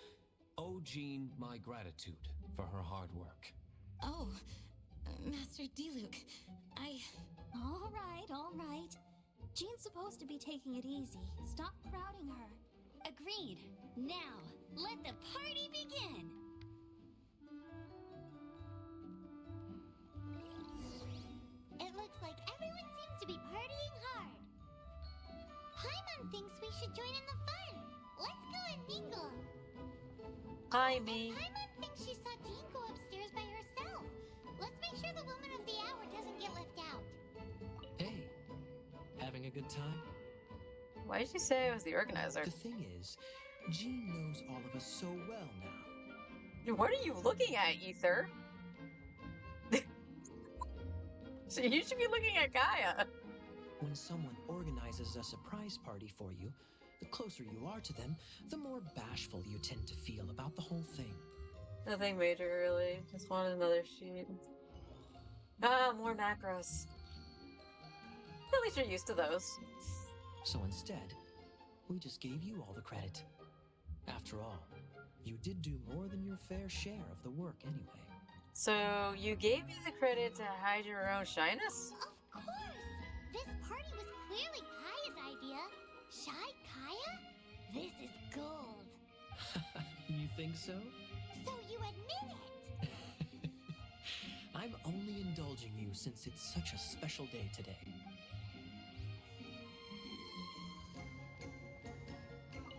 owe Jean my gratitude for her hard work. Oh, Master Diluc, All right. Jean's supposed to be taking it easy. Stop crowding her. Agreed. Now, let the party begin. It looks like everyone seems to be partying hard. Paimon thinks we should join in the fun. Let's go and mingle. Hi, me. Paimon thinks she saw Jean go upstairs by herself. Let's make sure the woman of the hour doesn't get left out. Hey, having a good time? Why did you say I was the organizer? The thing is, Jean knows all of us so well now. What are you looking at, Ether? So you should be looking at Gaia. When someone organizes a surprise party for you, the closer you are to them, the more bashful you tend to feel about the whole thing. Nothing major, really. Just wanted another sheet. Ah, more macros. At least you're used to those. So instead, we just gave you all the credit. After all, you did do more than your fair share of the work anyway. So you gave me the credit to hide your own shyness? Of course! This party was clearly Kaya's idea. Shy Kaya? This is gold. You think so? So you admit it? I'm only indulging you since it's such a special day today.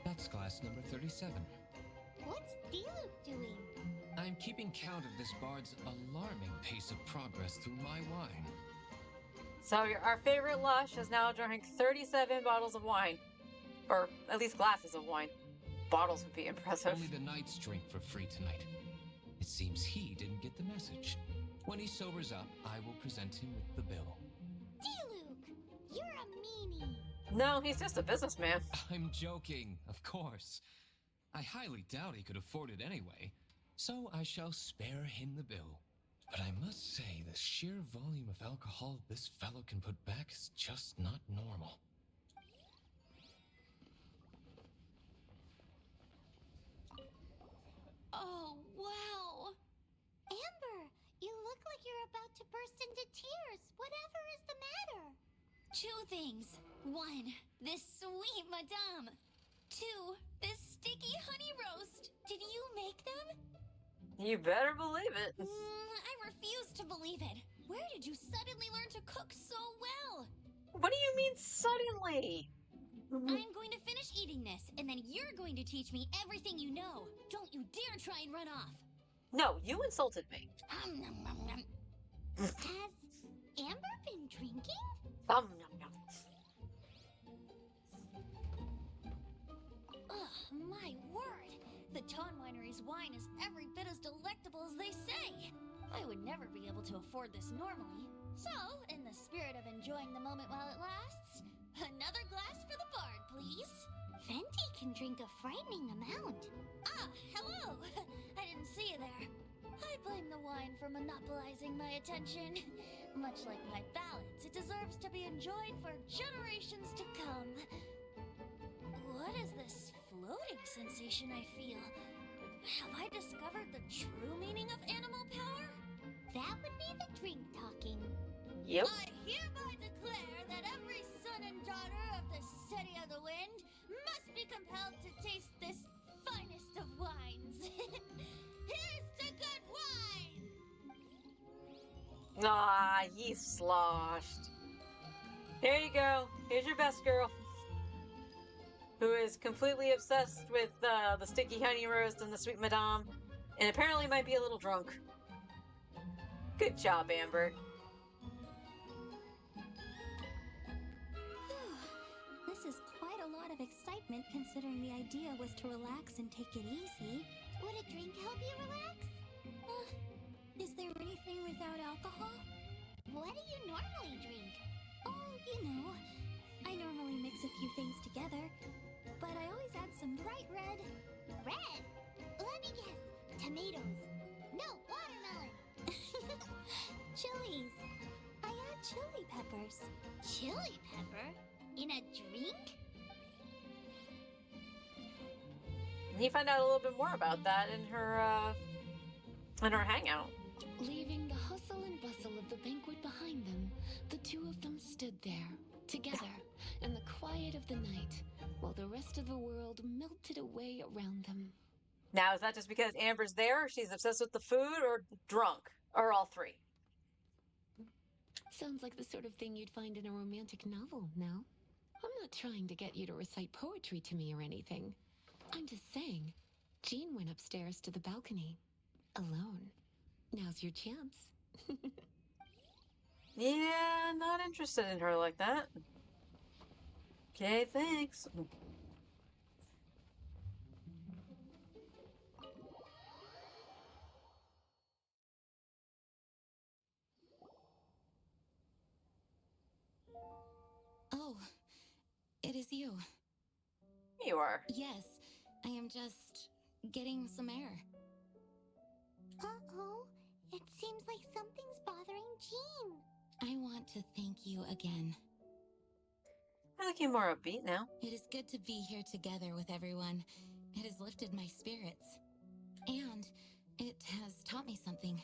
That's class number 37. What's Diluc doing? I'm keeping count of this bard's alarming pace of progress through my wine. So our favorite Lush has now drank 37 bottles of wine. Or at least glasses of wine. Bottles would be impressive. Only the knights drink for free tonight. It seems he didn't get the message. When he sobers up, I will present him with the bill. Diluc, you're a meanie. No, he's just a businessman. I'm joking, of course. I highly doubt he could afford it anyway, so I shall spare him the bill. But I must say, the sheer volume of alcohol this fellow can put back is just not normal. Oh, wow. Amber, you look like you're about to burst into tears. Whatever is the matter? Two things. One, this sweet madame. Two, this sticky honey roast. Did you make them? You better believe it. I refuse to believe it. Where did you suddenly learn to cook so well? What do you mean suddenly? I'm going to finish eating this, and then you're going to teach me everything you know. Don't you dare try and run off. No, you insulted me. Has Amber been drinking? Nom, nom. Ugh, my word. The Ton Winery's wine is every bit as delectable as they say. I would never be able to afford this normally. So, in the spirit of enjoying the moment while it lasts, another glass for the bard, please. Venti can drink a frightening amount. Ah, hello. I didn't see you there. I blame the wine for monopolizing my attention. Much like my ballads, it deserves to be enjoyed for generations to come. What is this floating sensation I feel? Have I discovered the true meaning of animal power? That would be the drink talking. Yep. I hereby declare that every son and daughter of the City of the Wind must be compelled to taste this finest of wines. Here's to good wine! Ah, ye sloshed. Here you go. Here's your best girl. Who is completely obsessed with the sticky honey roast and the sweet madame, and apparently might be a little drunk. Good job, Amber. This is quite a lot of excitement considering the idea was to relax and take it easy. Would a drink help you relax? Is there anything without alcohol? What do you normally drink? Oh, you know, I normally mix a few things together, but I always add some bright red. Red? Let me guess. Tomatoes. No, watermelon. Chilies. I add chili peppers. Chili pepper? In a drink? And you find out a little bit more about that in her hangout. Leaving the hustle and bustle of the banquet behind them, the two of them stood there, together, in the quiet of the night, while the rest of the world melted away around them. Now, is that just because Amber's there, or she's obsessed with the food, or drunk, or all three? Sounds like the sort of thing you'd find in a romantic novel, no? I'm not trying to get you to recite poetry to me or anything. I'm just saying, Jean went upstairs to the balcony, alone. Now's your chance. Yeah, not interested in her like that. Okay, thanks. Oh, it is you. You are. Yes, I am just getting some air. Uh-oh. It seems like something's bothering Jean. I want to thank you again. You're looking more upbeat now. It is good to be here together with everyone. It has lifted my spirits. And it has taught me something.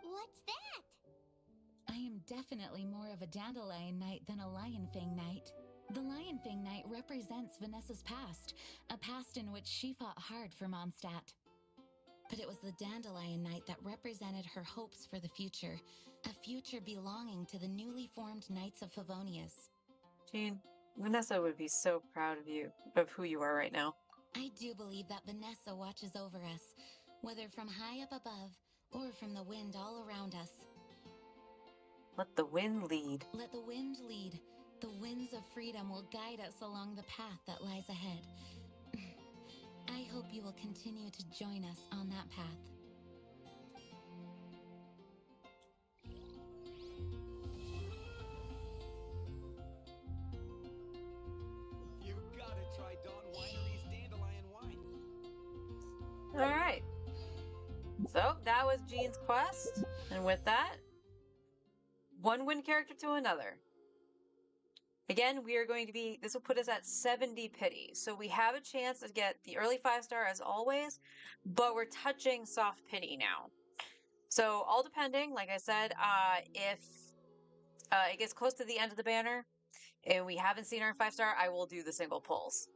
What's that? I am definitely more of a Dandelion Knight than a Lion Fang Knight. The Lion Fang Knight represents Vanessa's past, a past in which she fought hard for Mondstadt. But it was the Dandelion Knight that represented her hopes for the future, a future belonging to the newly formed Knights of Favonius. Jean, Vanessa would be so proud of you, of who you are right now. I do believe that Vanessa watches over us, whether from high up above or from the wind all around us. Let the wind lead. Let the wind lead. The winds of freedom will guide us along the path that lies ahead. I hope you will continue to join us on that path. You gotta try Dawn Winery's Dandelion wine. All right. So that was Jean's quest, and with that, one win character to another. Again, we are going to be, this will put us at 70 pity. So we have a chance to get the early 5-star as always, but we're touching soft pity now. So all depending, like I said, if it gets close to the end of the banner and we haven't seen our 5-star, I will do the single pulls.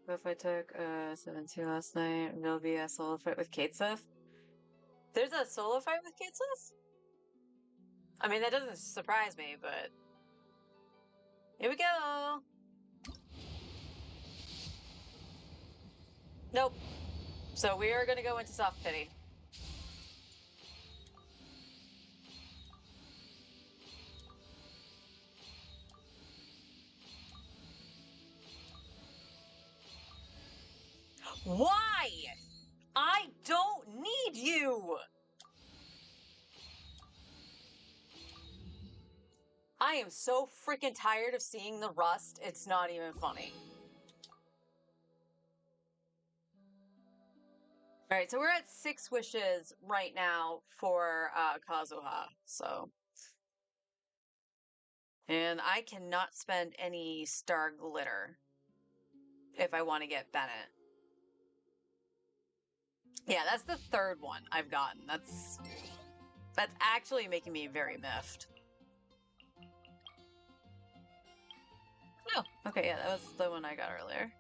If I took 7-2 last night, there'll be a solo fight with Kateseth. There's a solo fight with Kateseth? I mean, that doesn't surprise me, but here we go. Nope. So we are going to go into soft pity. Why? I don't need you. I am so freaking tired of seeing the rust. It's not even funny. All right, so we're at 6 wishes right now for Kazuha. So, and I cannot spend any star glitter if I want to get Bennett. Yeah, that's the 3rd one I've gotten. That's actually making me very miffed. Oh, okay, yeah, that was the one I got earlier.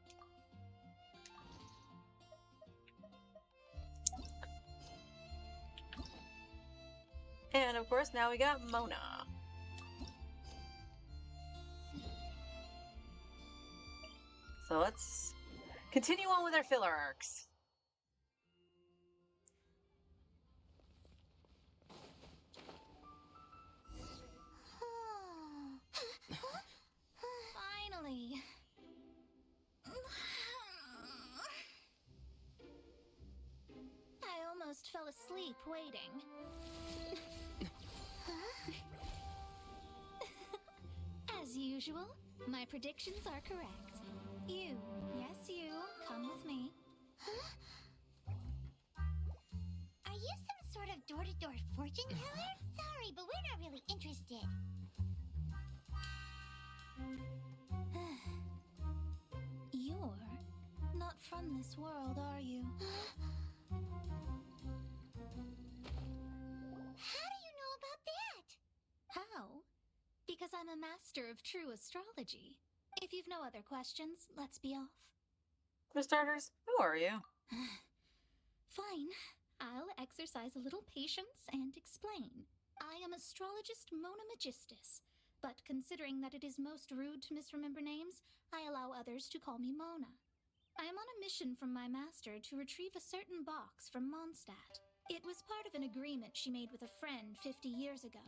And of course, now we got Mona. So let's continue on with our filler arcs. Finally. I almost fell asleep waiting. As usual, my predictions are correct. You, yes you, come with me. Are you some sort of door-to-door fortune teller? Sorry, but we're not really interested. You're not from this world, are you? How do you know about that? How? Because I'm a master of true astrology. If you've no other questions, let's be off. For starters, who are you? Fine. I'll exercise a little patience and explain. I am astrologist Mona Magistus, but considering that it is most rude to misremember names, I allow others to call me Mona. I am on a mission from my master to retrieve a certain box from Mondstadt. It was part of an agreement she made with a friend 50 years ago.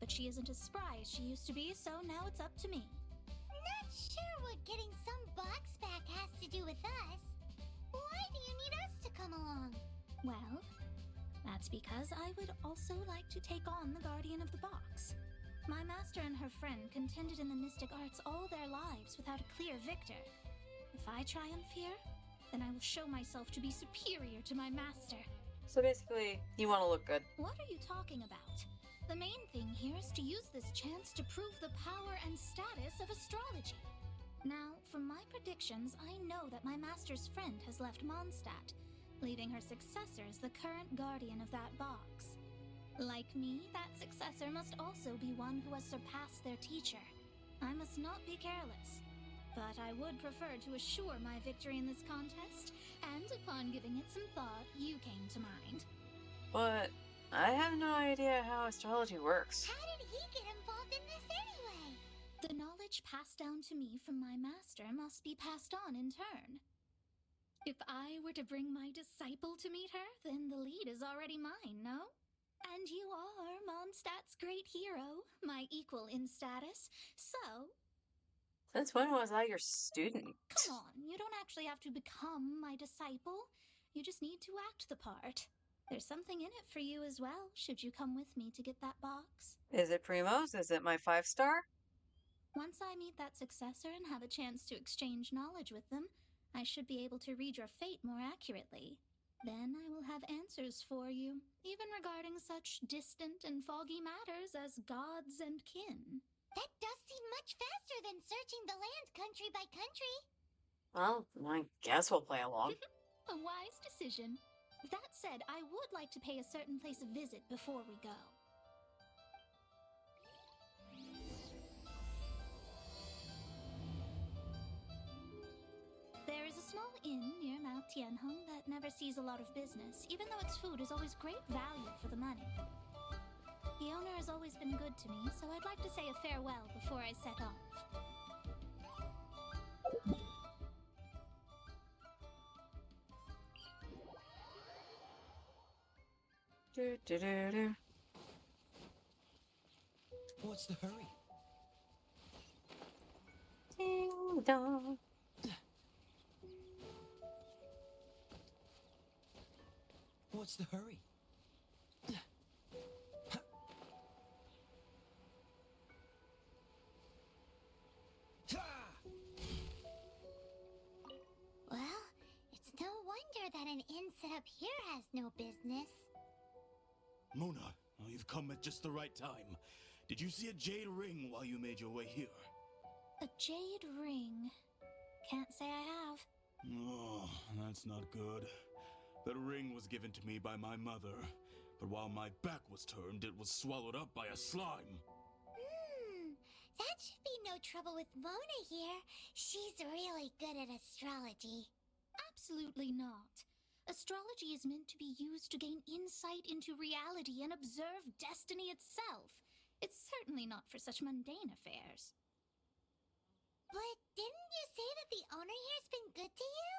But she isn't as spry as she used to be, so now it's up to me. Not sure what getting some box back has to do with us. Why do you need us to come along? Well, that's because I would also like to take on the Guardian of the Box. My master and her friend contended in the mystic arts all their lives without a clear victor. If I triumph here, then I will show myself to be superior to my master. So basically, you want to look good. What are you talking about? The main thing here is to use this chance to prove the power and status of astrology. Now, from my predictions, I know that my master's friend has left Mondstadt, leaving her successor as the current guardian of that box. Like me, that successor must also be one who has surpassed their teacher. I must not be careless. But I would prefer to assure my victory in this contest, and upon giving it some thought, you came to mind. But I have no idea how astrology works. How did he get involved in this anyway? The knowledge passed down to me from my master must be passed on in turn. If I were to bring my disciple to meet her, then the lead is already mine, no? And you are Mondstadt's great hero, my equal in status, so... Since when was I your student? Come on, you don't actually have to become my disciple. You just need to act the part. There's something in it for you as well, should you come with me to get that box. Is it Primo's? Is it my 5-star? Once I meet that successor and have a chance to exchange knowledge with them, I should be able to read your fate more accurately. Then I will have answers for you, even regarding such distant and foggy matters as gods and kin. That does seem much faster than searching the land country by country. Well, I guess we'll play along. A wise decision. That said, I would like to pay a certain place a visit before we go. There is a small inn near Mount Tianheng that never sees a lot of business, even though its food is always great value for the money. The owner has always been good to me, so I'd like to say a farewell before I set off. What's the hurry? Ding dong. What's the hurry? an inn set up here has no business. Mona, you've come at just the right time. Did you see a jade ring while you made your way here? A jade ring. Can't say I have. Oh, that's not good. That ring was given to me by my mother, but while my back was turned, it was swallowed up by a slime. That should be no trouble with Mona here. She's really good at astrology. Absolutely not. Astrology is meant to be used to gain insight into reality and observe destiny itself. It's certainly not for such mundane affairs. But didn't you say that the owner here's been good to you?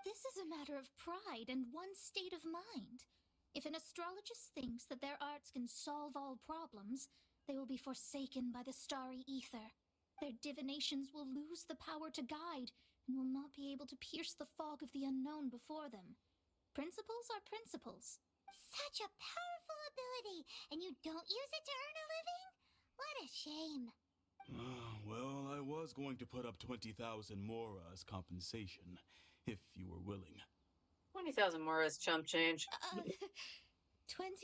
This is a matter of pride and one's state of mind. If an astrologist thinks that their arts can solve all problems, they will be forsaken by the starry ether. Their divinations will lose the power to guide and will not be able to pierce the fog of the unknown before them. Principles are principles. Such a powerful ability, and you don't use it to earn a living? What a shame. Well, I was going to put up 20,000 mora as compensation, if you were willing. 20,000 more is chump change. 20,000?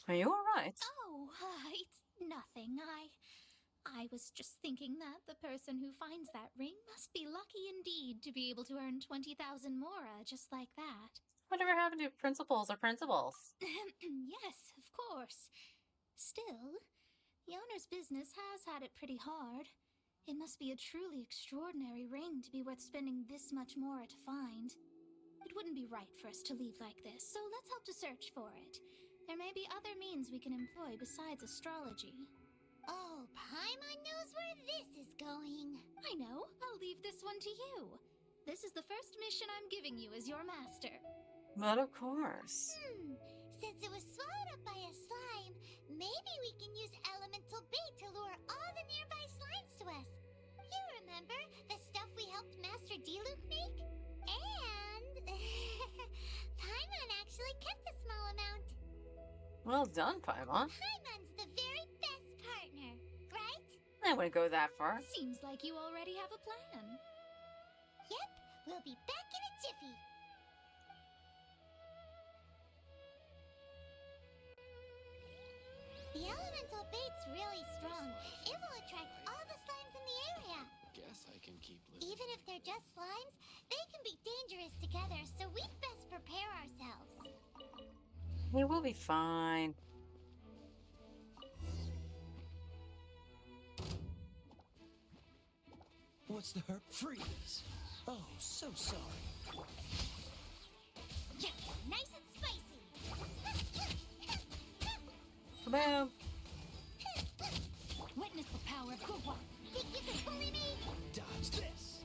Are you alright? Oh, it's nothing. I was just thinking that the person who finds that ring must be lucky indeed to be able to earn 20,000 mora just like that. Whatever happened to principles or principles? Yes, of course. Still, the owner's business has had it pretty hard. It must be a truly extraordinary ring to be worth spending this much mora to find. It wouldn't be right for us to leave like this, so let's help to search for it. There may be other means we can employ besides astrology. Oh, Paimon knows where this is going. I know. I'll leave this one to you. This is the first mission I'm giving you as your master. But of course. Since it was swallowed up by a slime, maybe we can use elemental bait to lure all the nearby slimes to us. You remember the stuff we helped Master Diluc make? And Paimon actually kept a small amount. Well done, Paimon. Paimon's the very best partner, right? I wouldn't go that far. Seems like you already have a plan. Yep, we'll be back in a jiffy. The elemental bait's really strong. It will attract all the slimes in the area. Guess I can keep living. Even if they're just slimes, they can be dangerous together, so we'd best prepare ourselves. We will be fine. What's the herb? Freeze! Oh, so sorry. Yeah, nice and spicy. Kaboom! Witness the power of good one. Think you can bully me? Dodge this!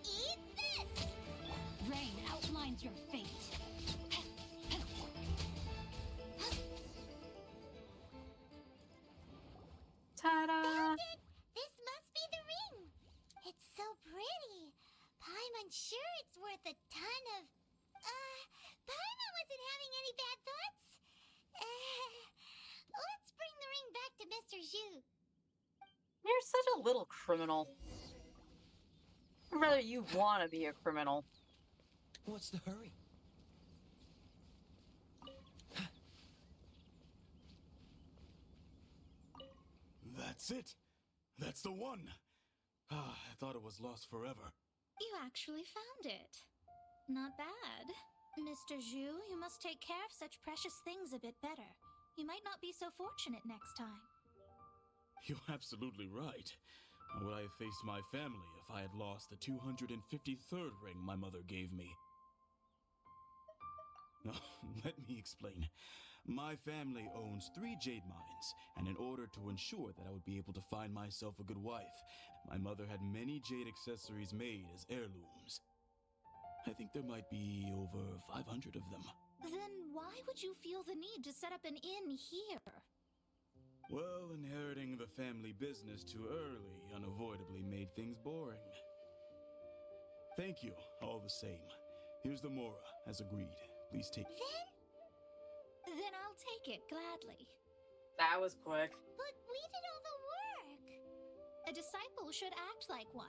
Eat this! Rain outlines your fate. Ta-da! Found it! This must be the ring. It's so pretty. Paimon sure it's worth a ton of... Paimon wasn't having any bad thoughts. Let's bring the ring back to Mr. Zhu. You're such a little criminal. Or rather, you want to be a criminal. What's the hurry? That's it. That's the one. I thought it was lost forever. You actually found it. Not bad. Mr. Zhu, you must take care of such precious things a bit better. You might not be so fortunate next time. You're absolutely right. How would I have faced my family if I had lost the 253rd ring my mother gave me? Let me explain. My family owns 3 jade mines, and in order to ensure that I would be able to find myself a good wife, my mother had many jade accessories made as heirlooms. I think there might be over 500 of them. Then why would you feel the need to set up an inn here? Well, inheriting the family business too early unavoidably made things boring. Thank you, all the same. Here's the mora, as agreed. Please take it. Then I'll take it gladly. That was quick. But we did all the work. A disciple should act like one.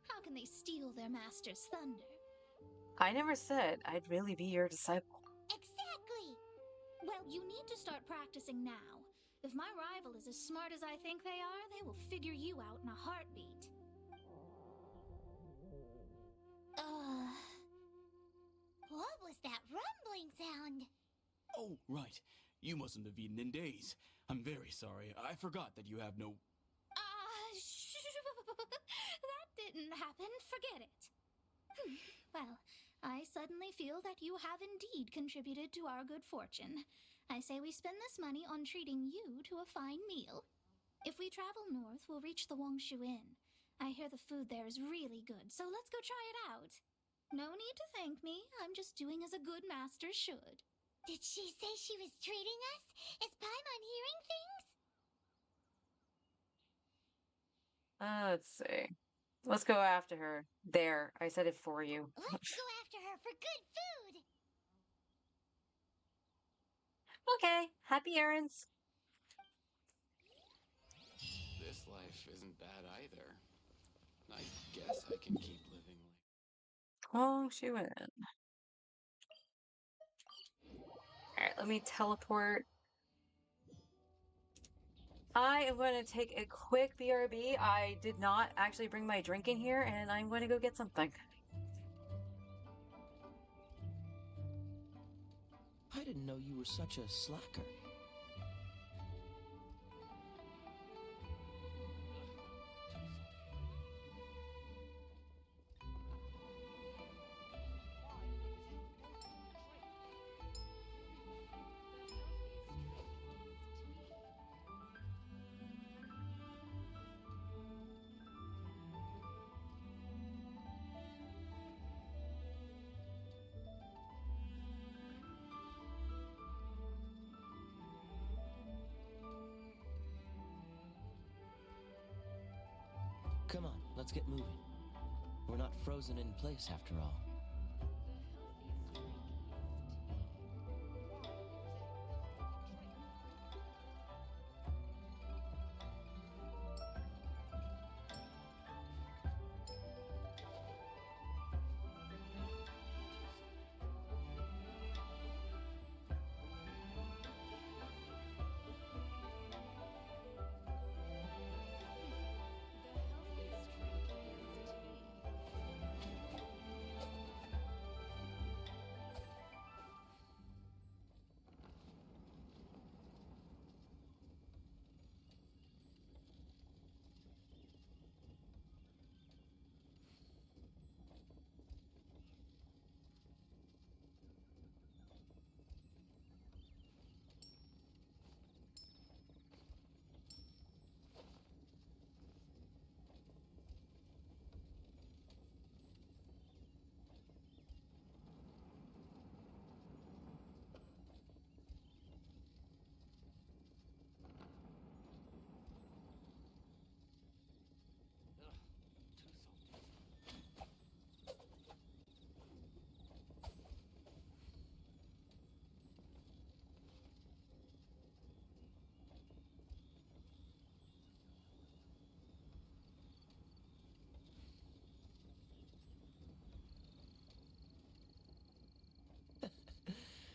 How can they steal their master's thunder? I never said I'd really be your disciple. Exactly! Well, you need to start practicing now. If my rival is as smart as I think they are, they will figure you out in a heartbeat. What was that rumbling sound? Oh, right. You mustn't have eaten in days. I'm very sorry. I forgot that you have no... That didn't happen. Forget it. Well, I suddenly feel that you have indeed contributed to our good fortune. I say we spend this money on treating you to a fine meal. If we travel north, we'll reach the Wongshu Inn. I hear the food there is really good, so let's go try it out. No need to thank me. I'm just doing as a good master should. Did she say she was treating us? Is Paimon hearing things? Let's see. Let's go after her. There, I said it for you. Let's go after her for good food! Okay, happy errands. This life isn't bad either. I guess I can keep living like... Wongshu Inn. Alright, let me teleport. I am going to take a quick BRB. I did not actually bring my drink in here, and I'm going to go get something. I didn't know you were such a slacker. Come on, let's get moving. We're not frozen in place after all.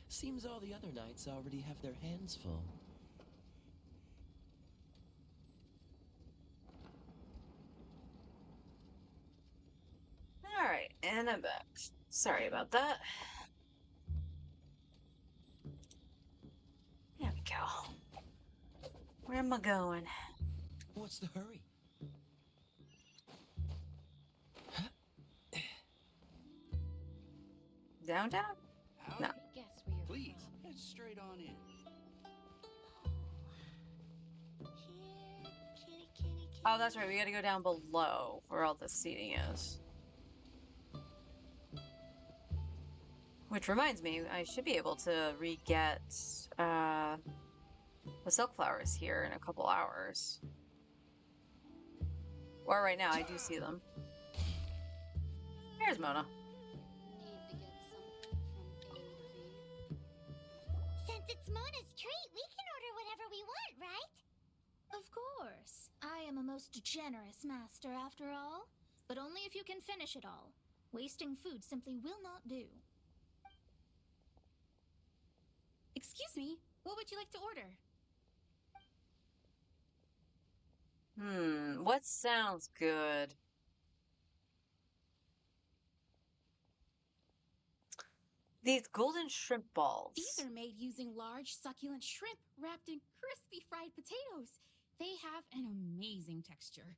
Seems all the other knights already have their hands full. Alright, and I'm back. Sorry about that. There we go. Where am I going? What's the hurry? Downtown? No. Guess where you're Please, from. head straight on in. Here, kitty, kitty, kitty. Oh, that's right. We gotta go down below where all the seating is. Which reminds me, I should be able to re-get the silk flowers here in a couple hours. Or right now, I do see them. Here's Mona. Need to get something from A to B. Since it's Mona's treat, we can order whatever we want, right? Of course. I am a most generous master, after all. But only if you can finish it all. Wasting food simply will not do. Excuse me, what would you like to order? What sounds good? These golden shrimp balls. These are made using large, succulent shrimp wrapped in crispy fried potatoes. They have an amazing texture.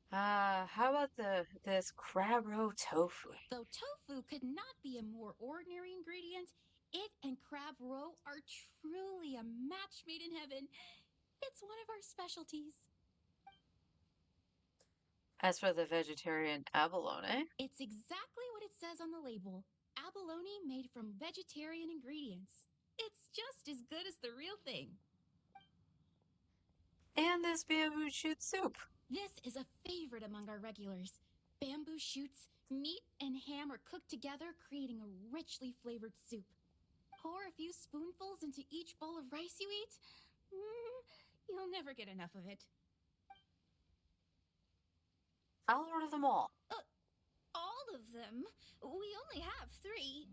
How about this crab roe tofu? Though tofu could not be a more ordinary ingredient, it and crab roe are truly a match made in heaven. It's one of our specialties. As for the vegetarian abalone, It's exactly what it says on the label. Abalone made from vegetarian ingredients. It's just as good as the real thing. and this bamboo shoot soup. This is a favorite among our regulars. Bamboo shoots, meat, and ham are cooked together, creating a richly flavored soup. Pour a few spoonfuls into each bowl of rice you eat. You'll never get enough of it. I'll order them all. All of them? We only have 3.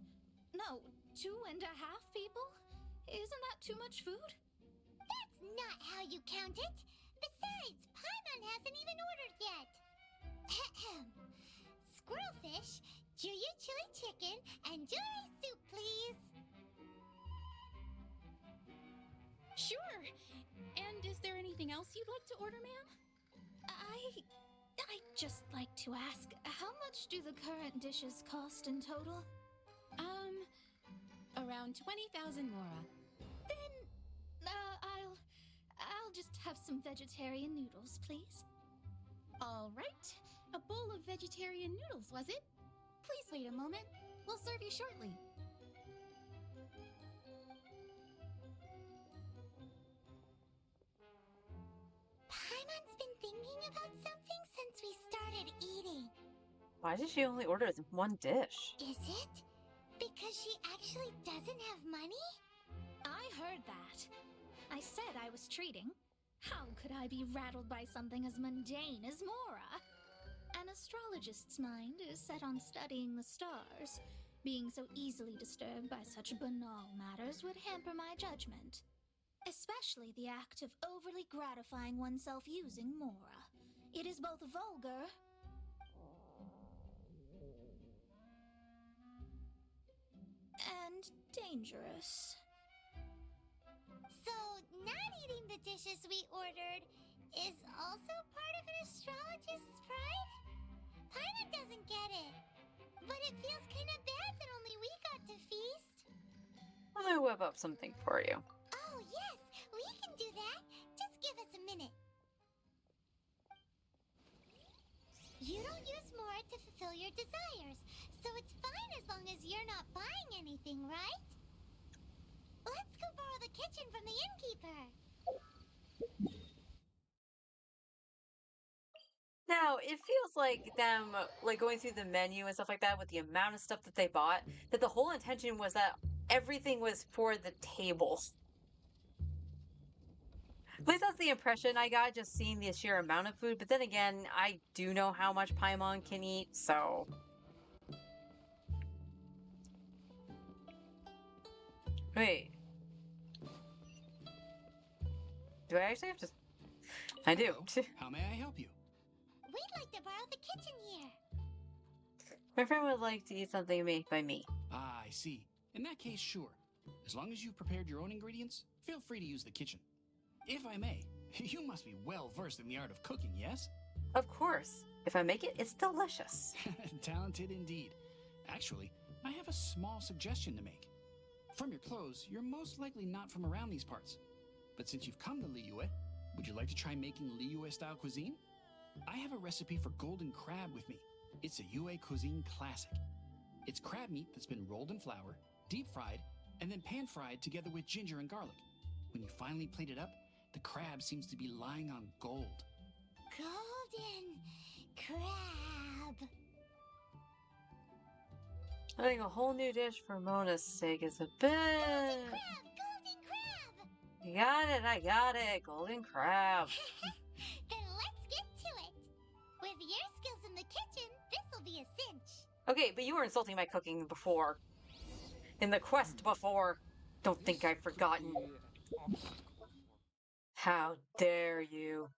No, 2.5 people? Isn't that too much food? That's not how you count it. Besides, Paimon hasn't even ordered yet. Squirrelfish, Juya chili chicken, and Jury soup, please. Sure. And is there anything else you'd like to order, ma'am? I'd just like to ask, how much do the current dishes cost in total? Around 20,000 mora. Then, I'll just have some vegetarian noodles, please. All right. A bowl of vegetarian noodles, was it? Please wait a moment. We'll serve you shortly. Paimon's been thinking about something since we started eating. Why did she only order one dish? Is it? Because she actually doesn't have money? I heard that. I said I was treating. How could I be rattled by something as mundane as Mora? An astrologist's mind is set on studying the stars. Being so easily disturbed by such banal matters would hamper my judgment. Especially the act of overly gratifying oneself using Mora. It is both vulgar and dangerous. So, not eating the dishes we ordered is also part of an astrologist's pride? Paimon doesn't get it. But it feels kind of bad that only we got to feast. I'm gonna whip up something for you. Oh, yes, we can do that. Just give us a minute. You don't use more to fulfill your desires, so it's fine as long as you're not buying anything, right? Let's go borrow the kitchen from the innkeeper. Now, it feels like them, like going through the menu and stuff like that with the amount of stuff that they bought, that the whole intention was that everything was for the table. At least that's the impression I got just seeing the sheer amount of food. But then again, I do know how much Paimon can eat, so. Wait. Do I actually have to? I do. Hello. How may I help you? We'd like to borrow the kitchen here. My friend would like to eat something made by me. Ah, I see. In that case, sure. As long as you've prepared your own ingredients, feel free to use the kitchen. If I may, you must be well versed in the art of cooking, yes? Of course. If I make it, it's delicious. Talented indeed. Actually, I have a small suggestion to make. From your clothes, you're most likely not from around these parts. But since you've come to Liyue, would you like to try making Liyue-style cuisine? I have a recipe for golden crab with me. It's a Yue cuisine classic. It's crab meat that's been rolled in flour, deep fried, and then pan fried together with ginger and garlic. When you finally plate it up, the crab seems to be lying on gold. Golden crab. I think a whole new dish for Mona's sake is a bit. Golden crab! Golden crab! I got it. Golden crab. Then let's get to it. With your skills in the kitchen, this'll be a cinch. Okay, but you were insulting my cooking before. In the quest before. Don't think I've forgotten. How dare you?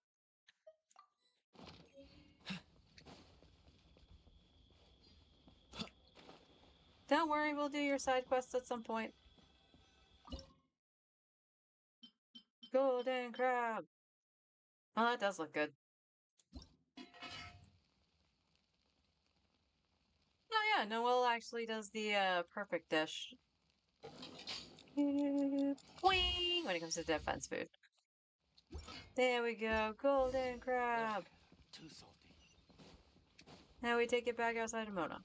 Don't worry, we'll do your side quests at some point. Golden crab. Oh, that does look good. Oh yeah, Noelle actually does the perfect dish. Boing! When it comes to defense food. There we go, golden crab. Too salty. Now we take it back outside of Mona.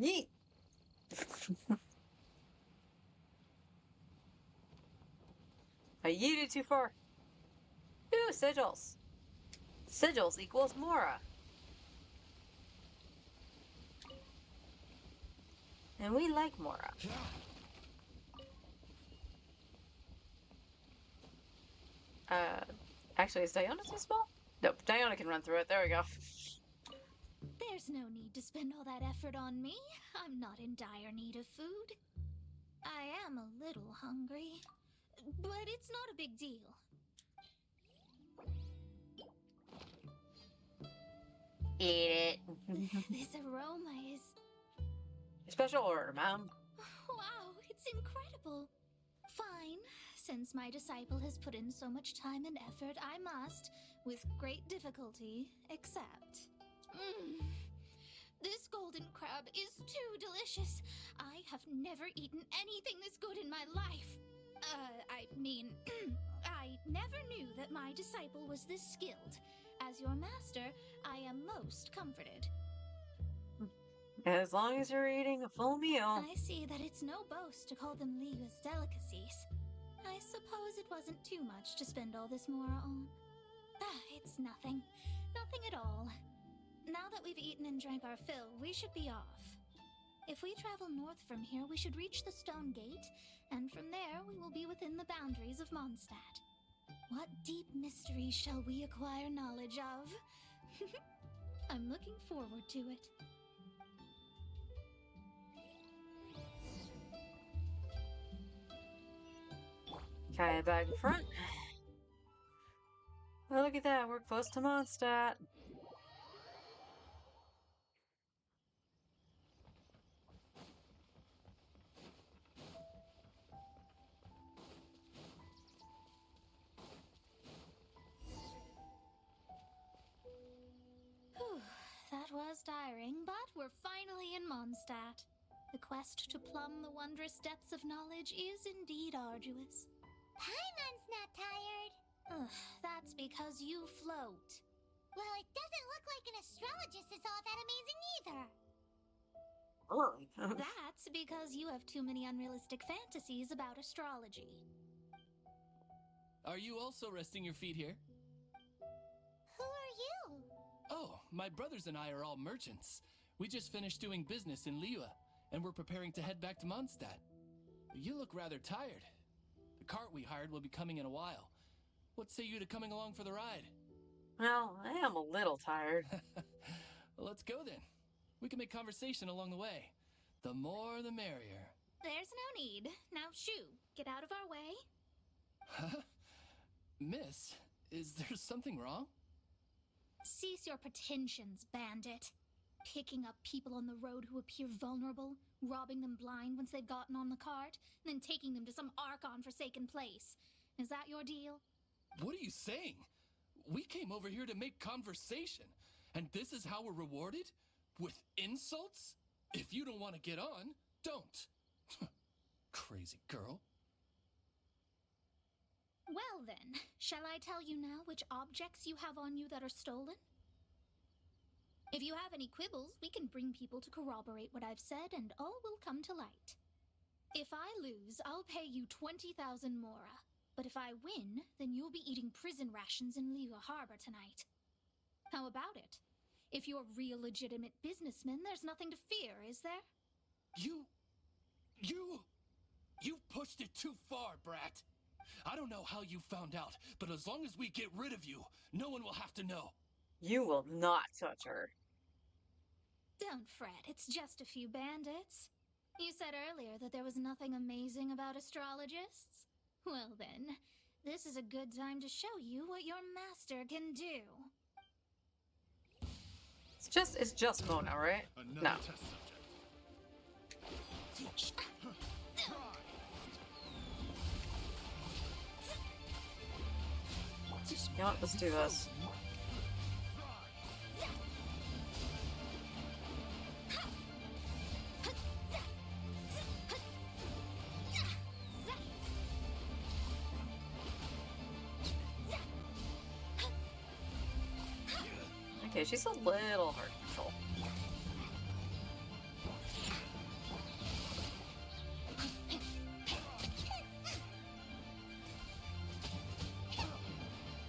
Yeet! I yeeted too far. Ooh, sigils. Sigils equals Mora. And we like Mora. Actually, is Diona too small? Nope, Diona can run through it. There we go. There's no need to spend all that effort on me. I'm not in dire need of food. I am a little hungry, but it's not a big deal. Eat it. This aroma is... Special order, ma'am. Wow, it's incredible. Fine. Since my disciple has put in so much time and effort, I must, with great difficulty, accept. This golden crab is too delicious. I have never eaten anything this good in my life. I never knew that my disciple was this skilled. As your master, I am most comforted. As long as you're eating a full meal. I see that it's no boast to call them Liyue's delicacies. I suppose it wasn't too much to spend all this Mora on. It's nothing. Nothing at all. Now that we've eaten and drank our fill, we should be off. If we travel north from here, we should reach the Stone Gate, and from there we will be within the boundaries of Mondstadt. What deep mysteries shall we acquire knowledge of? I'm looking forward to it. Kayak back in front. Oh, look at that. We're close to Mondstadt. Whew, that was tiring, but we're finally in Mondstadt. The quest to plumb the wondrous depths of knowledge is indeed arduous. Paimon's not tired. That's because you float. Well, it doesn't look like an astrologist is all that amazing either. That's because you have too many unrealistic fantasies about astrology. Are you also resting your feet here? Who are you? Oh, my brothers and I are all merchants. We just finished doing business in Liyue, and we're preparing to head back to Mondstadt. You look rather tired. The cart we hired will be coming in a while. What say you to coming along for the ride? Well, I am a little tired. Well, let's go then. We can make conversation along the way. The more, the merrier. There's no need. Now, shoo, get out of our way. Huh? Miss, is there something wrong? Cease your pretensions, bandit. Picking up people on the road who appear vulnerable, robbing them blind once they've gotten on the cart, and then taking them to some Archon-forsaken place. Is that your deal? What are you saying? We came over here to make conversation, and this is how we're rewarded? With insults? If you don't want to get on, don't. Crazy girl. Well then, shall I tell you now which objects you have on you that are stolen? If you have any quibbles, we can bring people to corroborate what I've said, and all will come to light. If I lose, I'll pay you 20,000 Mora. But if I win, then you'll be eating prison rations in Liyue Harbor tonight. How about it? If you're real legitimate businessmen, there's nothing to fear, is there? You've pushed it too far, Brat. I don't know how you found out, but as long as we get rid of you, no one will have to know. You will not touch her. Don't fret, it's just a few bandits. You said earlier that there was nothing amazing about astrologists? Well then, this is a good time to show you what your master can do. It's just Mona, right? Another No. test subject. You know what? Let's do this. Okay, she's a little hard to control.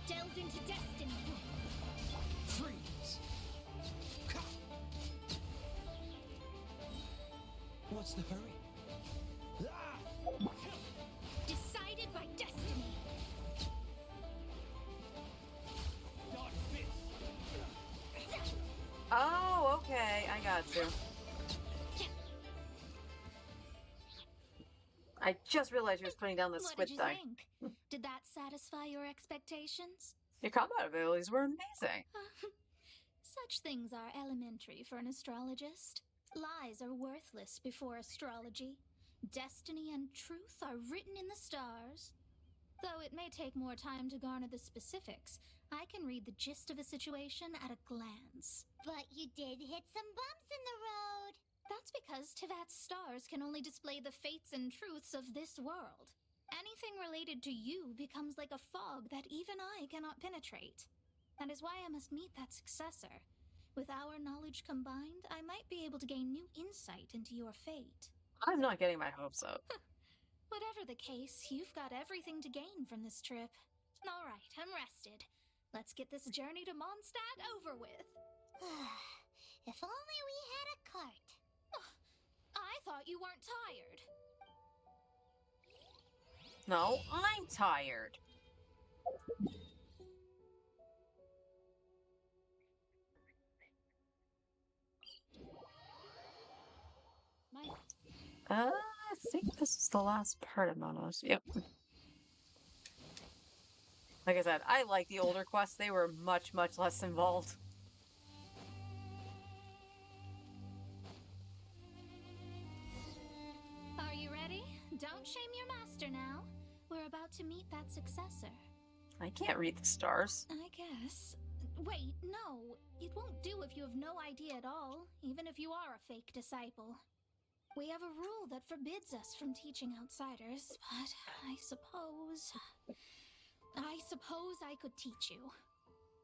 Delve into destiny. Freeze! What's the hurry? Decided by destiny. Oh, okay. I got you. I just realized you was putting down the What squid did you thing. think? Did that satisfy your expectations? Your combat abilities were amazing. Such things are elementary for an astrologist. Lies are worthless before astrology. Destiny and truth are written in the stars. Though it may take more time to garner the specifics, I can read the gist of a situation at a glance. But you did hit some bumps in the road. That's because Tivat's stars can only display the fates and truths of this world. Anything related to you becomes like a fog that even I cannot penetrate. That is why I must meet that successor. With our knowledge combined, I might be able to gain new insight into your fate. I'm not getting my hopes up. Whatever the case, you've got everything to gain from this trip. All right, I'm rested. Let's get this journey to Mondstadt over with. If only we had a cart. I thought you weren't tired. No, I'm tired. I think this is the last part of Monos. Yep. Like I said, I like the older quests. They were much, much less involved. Are you ready? Don't shame your master now. We're about to meet that successor. I can't read the stars. I guess. Wait, no. It won't do if you have no idea at all, even if you are a fake disciple. We have a rule that forbids us from teaching outsiders, but I suppose I could teach you.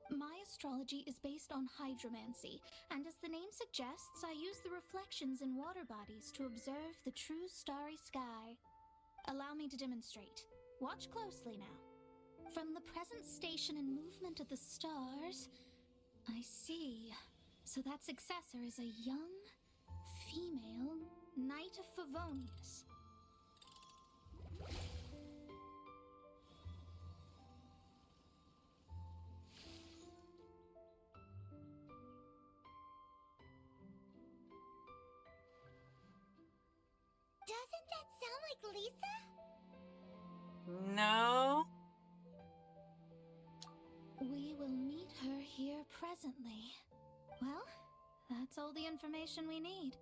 My astrology is based on hydromancy, and as the name suggests, I use the reflections in water bodies to observe the true starry sky. Allow me to demonstrate. Watch closely now. From the present station and movement of the stars, I see. So that successor is a young, female Knight of Favonius. Doesn't that sound like Lisa? No. We will meet her here presently. Well, that's all the information we need.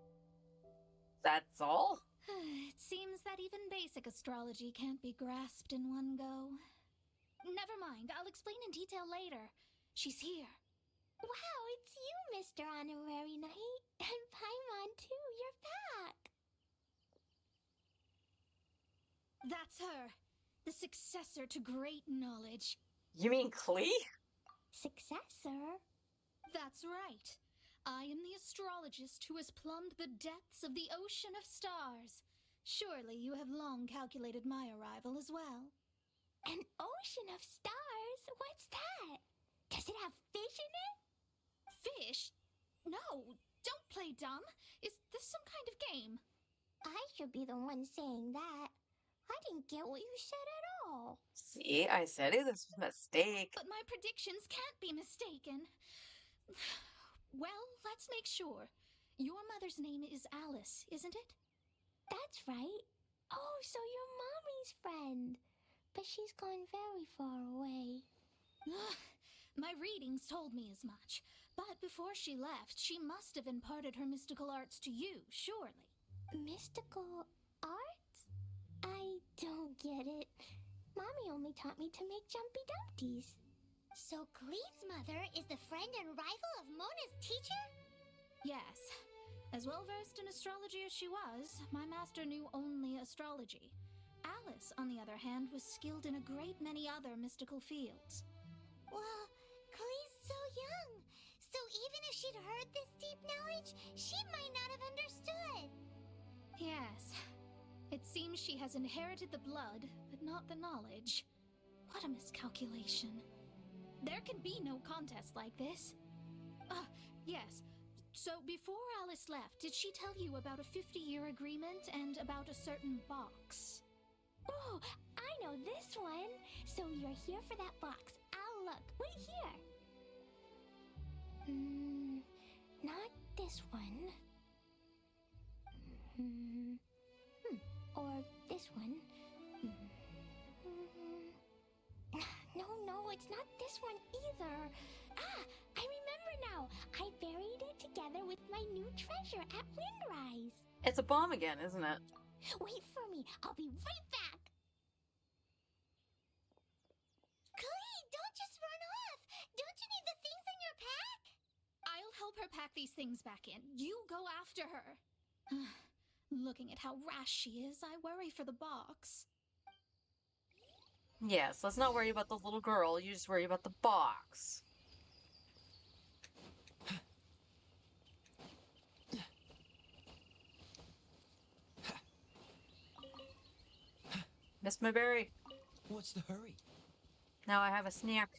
That's all? It seems that even basic astrology can't be grasped in one go. Never mind, I'll explain in detail later. She's here. Wow, it's you, Mr. Honorary Knight. And Paimon, too, you're back. That's her. The successor to great knowledge. You mean Klee? Successor? That's right. I am the astrologist who has plumbed the depths of the ocean of stars. Surely you have long calculated my arrival as well. An ocean of stars? What's that? Does it have fish in it? Fish? No, don't play dumb. Is this some kind of game? I should be the one saying that. I didn't get what you said at all. See, I said it was a mistake. But my predictions can't be mistaken. Well, let's make sure. Your mother's name is Alice, isn't it? That's right. Oh, so you're Mommy's friend. But she's gone very far away. My readings told me as much. But before she left, she must have imparted her mystical arts to you, surely. Mystical arts? I don't get it. Mommy only taught me to make jumpy dumpties. So Glee's mother is the friend and rival of Mona's teacher? Yes. As well versed in astrology as she was, my master knew only astrology. Alice, on the other hand, was skilled in a great many other mystical fields. Well, Glee's so young. So even if she'd heard this deep knowledge, she might not have understood. Yes. It seems she has inherited the blood, but not the knowledge. What a miscalculation. There can be no contest like this. Yes. So before Alice left, did she tell you about a 50-year agreement and about a certain box? Oh, I know this one. So you're here for that box. I'll look. Wait here. Not this one. Or this one. No, it's not this one either. I remember now. I buried it together with my new treasure at Windrise. It's a bomb again, isn't it? Wait for me. I'll be right back. Glee, don't just run off. Don't you need the things in your pack? I'll help her pack these things back in. You go after her. Looking at how rash she is, I worry for the box. Yes, let's not worry about the little girl. You just worry about the box. Missed my berry. What's the hurry? Now I have a snack.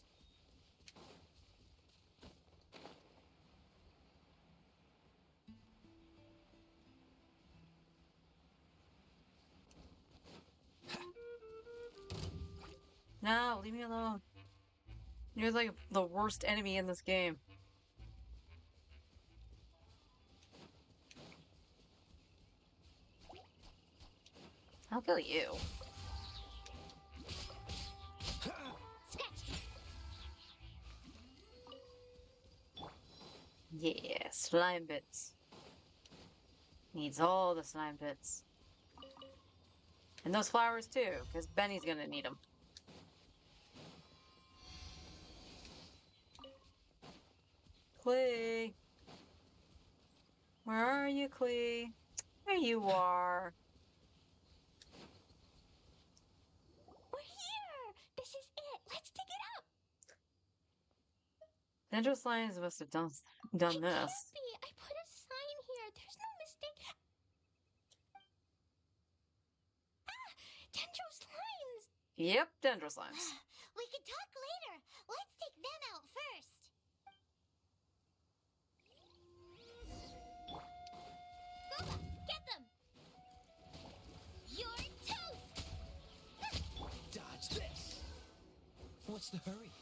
No, leave me alone. You're like the worst enemy in this game. I'll kill you. Yeah, slime bits. Needs all the slime bits. And those flowers too, because Benny's gonna need them. Clee. Where are you, Clee? There you are. We're here. This is it. Let's dig it up. Dendro Slimes must have done this. It can't be. I put a sign here. There's no mistake. Dendro Slimes. Yep, Dendro Slimes. We can talk later. Let's take them out first. Boba, get them. You're toast. Dodge this. What's the hurry?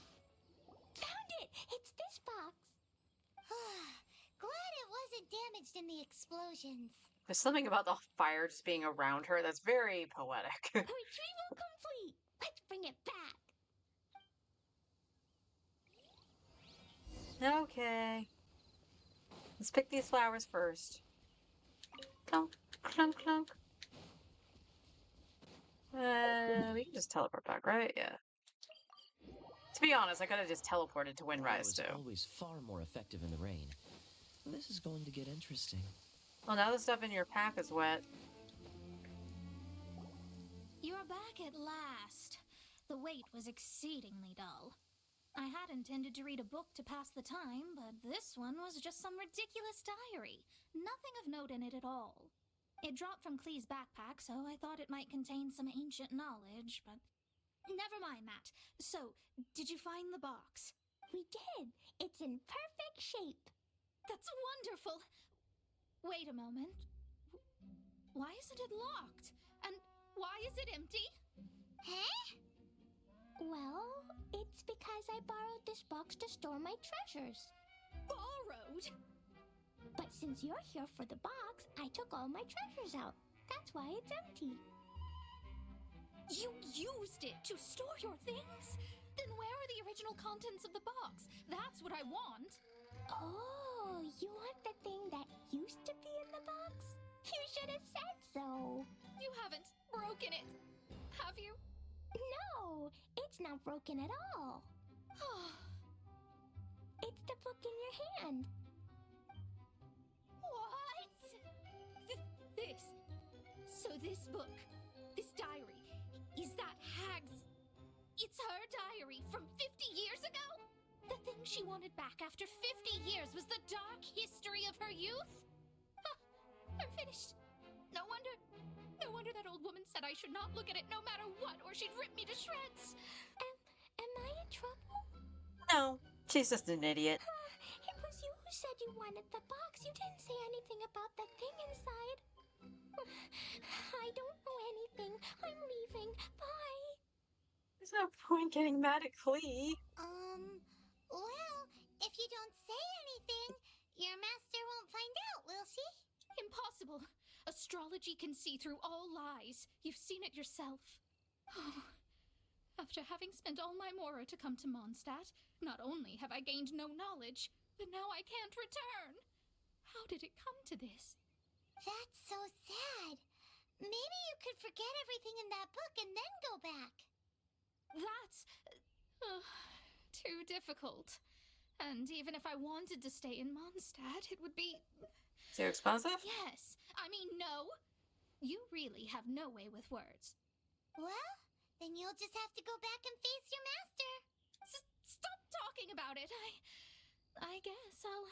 Found it. It's this box. Glad it wasn't damaged in the explosions. There's something about the fire just being around her that's very poetic. Retrieval complete. Let's bring it back. Okay. Let's pick these flowers first. Clunk, clunk, clunk. We can just teleport back, right? Yeah. To be honest, I could have just teleported to Windrise too. It's always far more effective in the rain. This is going to get interesting. Well, now the stuff in your pack is wet. You're back at last. The wait was exceedingly dull. I had intended to read a book to pass the time, but this one was just some ridiculous diary. Nothing of note in it at all. It dropped from Clee's backpack, so I thought it might contain some ancient knowledge, but never mind that. So, did you find the box? We did. It's in perfect shape. That's wonderful. Wait a moment. Why isn't it locked? And why is it empty? Huh? Well, it's because I borrowed this box to store my treasures. Borrowed? But since you're here for the box, I took all my treasures out. That's why it's empty. You used it to store your things? Then where are the original contents of the box? That's what I want. Oh, you want the thing that used to be in the box? You should have said so. You haven't broken it, have you? No, it's not broken at all. It's the book in your hand. What? This. So this book, this diary, is that Hag's? It's her diary from 50 years ago? The thing she wanted back after 50 years was the dark history of her youth? I'm finished. No wonder that old woman said I should not look at it no matter what, or she'd rip me to shreds. Am I in trouble? No, she's just an idiot. It was you who said you wanted the box. You didn't say anything about the thing inside. I don't know anything. I'm leaving. Bye. There's no point getting mad at Klee. Well, if you don't say anything, your master won't find out, will she? Impossible. Astrology can see through all lies. You've seen it yourself. After having spent all my mora to come to Mondstadt, not only have I gained no knowledge, but now I can't return. How did it come to this? That's so sad. Maybe you could forget everything in that book and then go back. That's too difficult. And even if I wanted to stay in Mondstadt, it would be... Too expensive? Yes. I mean, no. You really have no way with words. Well, then you'll just have to go back and face your master. Stop talking about it. I guess I'll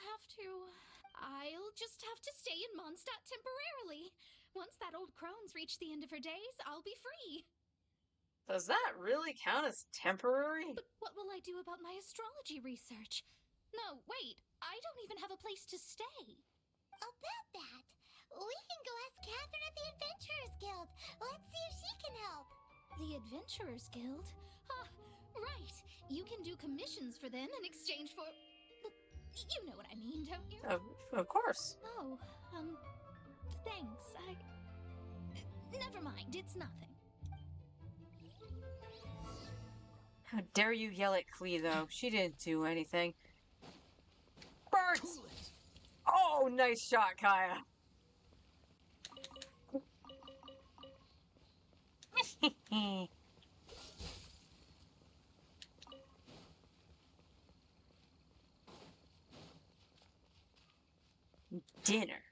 just have to stay in Mondstadt temporarily. Once that old crone's reached the end of her days, I'll be free. Does that really count as temporary? But what will I do about my astrology research? No, wait. I don't even have a place to stay. About that, we can go ask Catherine at the Adventurers Guild. Let's see if she can help. The Adventurers Guild? Right. You can do commissions for them in exchange for... You know what I mean, don't you? Of course. Oh, thanks. Never mind, it's nothing. How dare you yell at Klee, though? She didn't do anything. Birds! Oh, nice shot, Kaya. Dinner.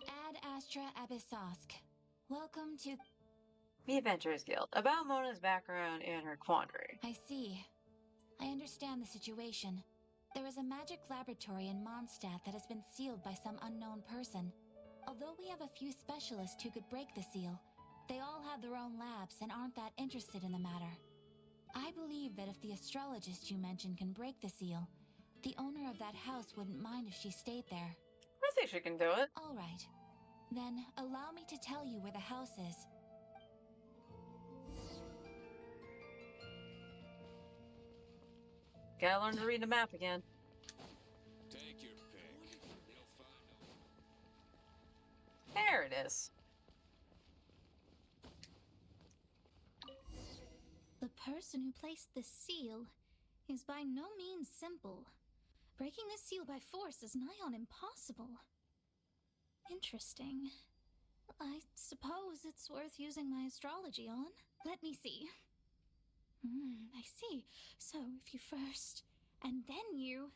Ad Astra Abyssosk. Welcome to The Adventurers Guild. About Mona's background and her quandary. I see. I understand the situation. There is a magic laboratory in Mondstadt that has been sealed by some unknown person. Although we have a few specialists who could break the seal, they all have their own labs and aren't that interested in the matter. I believe that if the astrologist you mentioned can break the seal, the owner of that house wouldn't mind if she stayed there. I think she can do it. All right. Then allow me to tell you where the house is. Gotta learn to read the map again. Take your pick. You'll find There it is. The person who placed the seal is by no means simple. Breaking the seal by force is nigh on impossible. Interesting. I suppose it's worth using my astrology on. Let me see. I see. So if you first, and then you...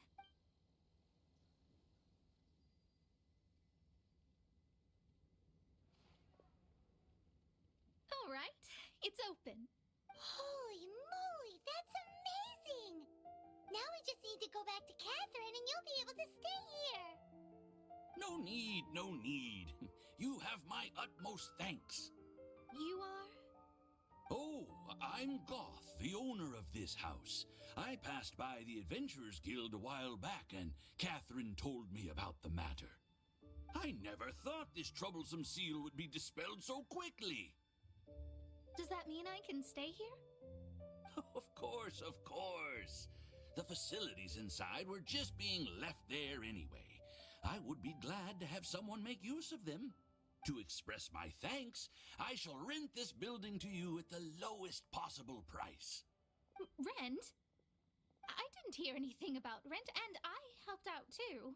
All right, it's open. Holy moly, that's amazing! Now we just need to go back to Catherine and you'll be able to stay here. No need, no need. You have my utmost thanks. You are? Oh, I'm Goth, the owner of this house. I passed by the Adventurers Guild a while back, and Catherine told me about the matter. I never thought this troublesome seal would be dispelled so quickly. Does that mean I can stay here? Of course, of course. The facilities inside were just being left there anyway. I would be glad to have someone make use of them. To express my thanks, I shall rent this building to you at the lowest possible price. Rent? I didn't hear anything about rent, and I helped out too.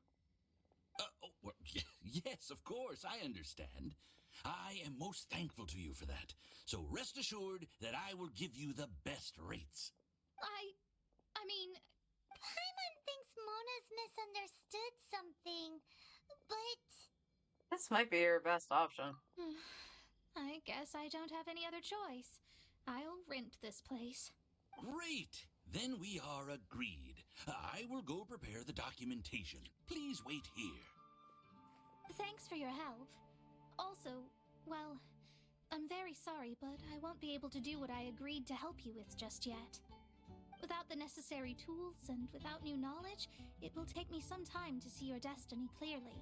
Well, yes, of course, I understand. I am most thankful to you for that. So rest assured that I will give you the best rates. I mean... Paimon thinks Mona's misunderstood something, but... This might be your best option. I guess I don't have any other choice. I'll rent this place. Great! Then we are agreed. I will go prepare the documentation. Please wait here. Thanks for your help. Also, well, I'm very sorry, but I won't be able to do what I agreed to help you with just yet. Without the necessary tools and without new knowledge, it will take me some time to see your destiny clearly.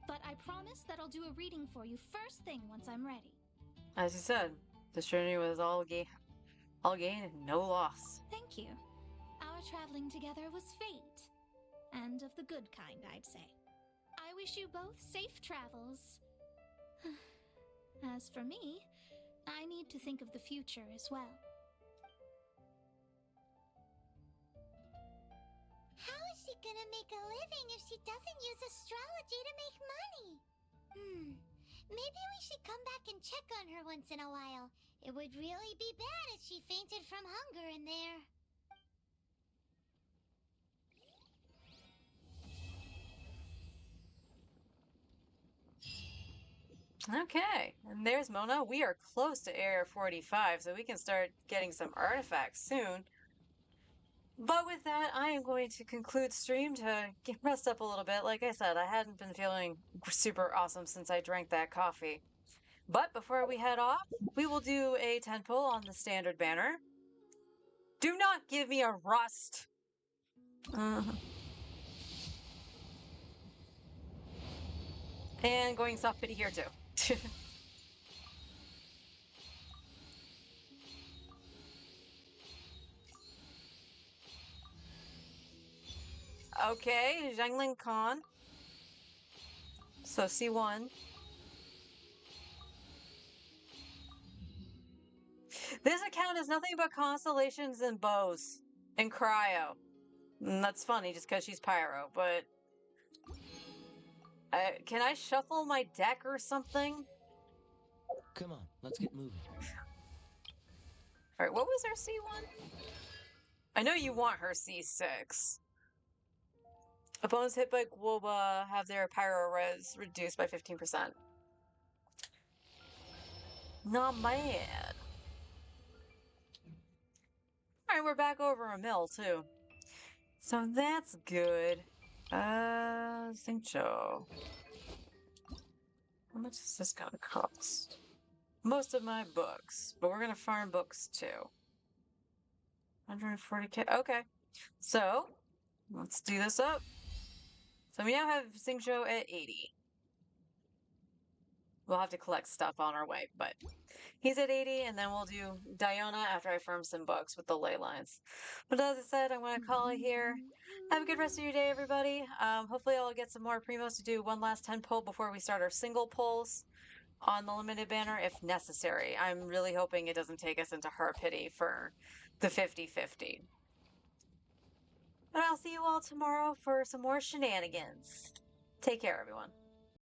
But I promise that I'll do a reading for you first thing once I'm ready. As you said, this journey was all gain and no loss. Thank you. Our traveling together was fate. And of the good kind, I'd say. I wish you both safe travels. As for me, I need to think of the future as well. How is she gonna make a living if she doesn't use astrology to make money? Maybe we should come back and check on her once in a while. It would really be bad if she fainted from hunger in there. Okay, and there's Mona. We are close to Area 45, so we can start getting some artifacts soon. But with that, I am going to conclude stream to get rest up a little bit. Like I said, I hadn't been feeling super awesome since I drank that coffee. But before we head off, we will do a 10 pull on the standard banner. Do not give me a rust! And going soft pity here too. Okay, Zhenglin Khan. So C1. This account is nothing but constellations and bows and cryo. And that's funny just because she's pyro, but can I shuffle my deck or something? Come on, let's get moving. Alright, what was her C1? I know you want her C6. Opponents hit by Guoba have their pyro res reduced by 15%. Not bad. Alright, we're back over a mill too. So that's good. Xingqiu. How much is this gonna cost? Most of my books, but we're gonna farm books too. 140k. Okay, so let's do this up. So we now have Xingqiu at 80. We'll have to collect stuff on our way, but he's at 80, and then we'll do Diona after I farm some books with the ley lines. But as I said, I'm going to call it here. Have a good rest of your day, everybody. Hopefully I'll get some more primos to do one last 10 pull before we start our single pulls on the limited banner if necessary. I'm really hoping it doesn't take us into Heart Pity for the 50-50. But I'll see you all tomorrow for some more shenanigans. Take care, everyone.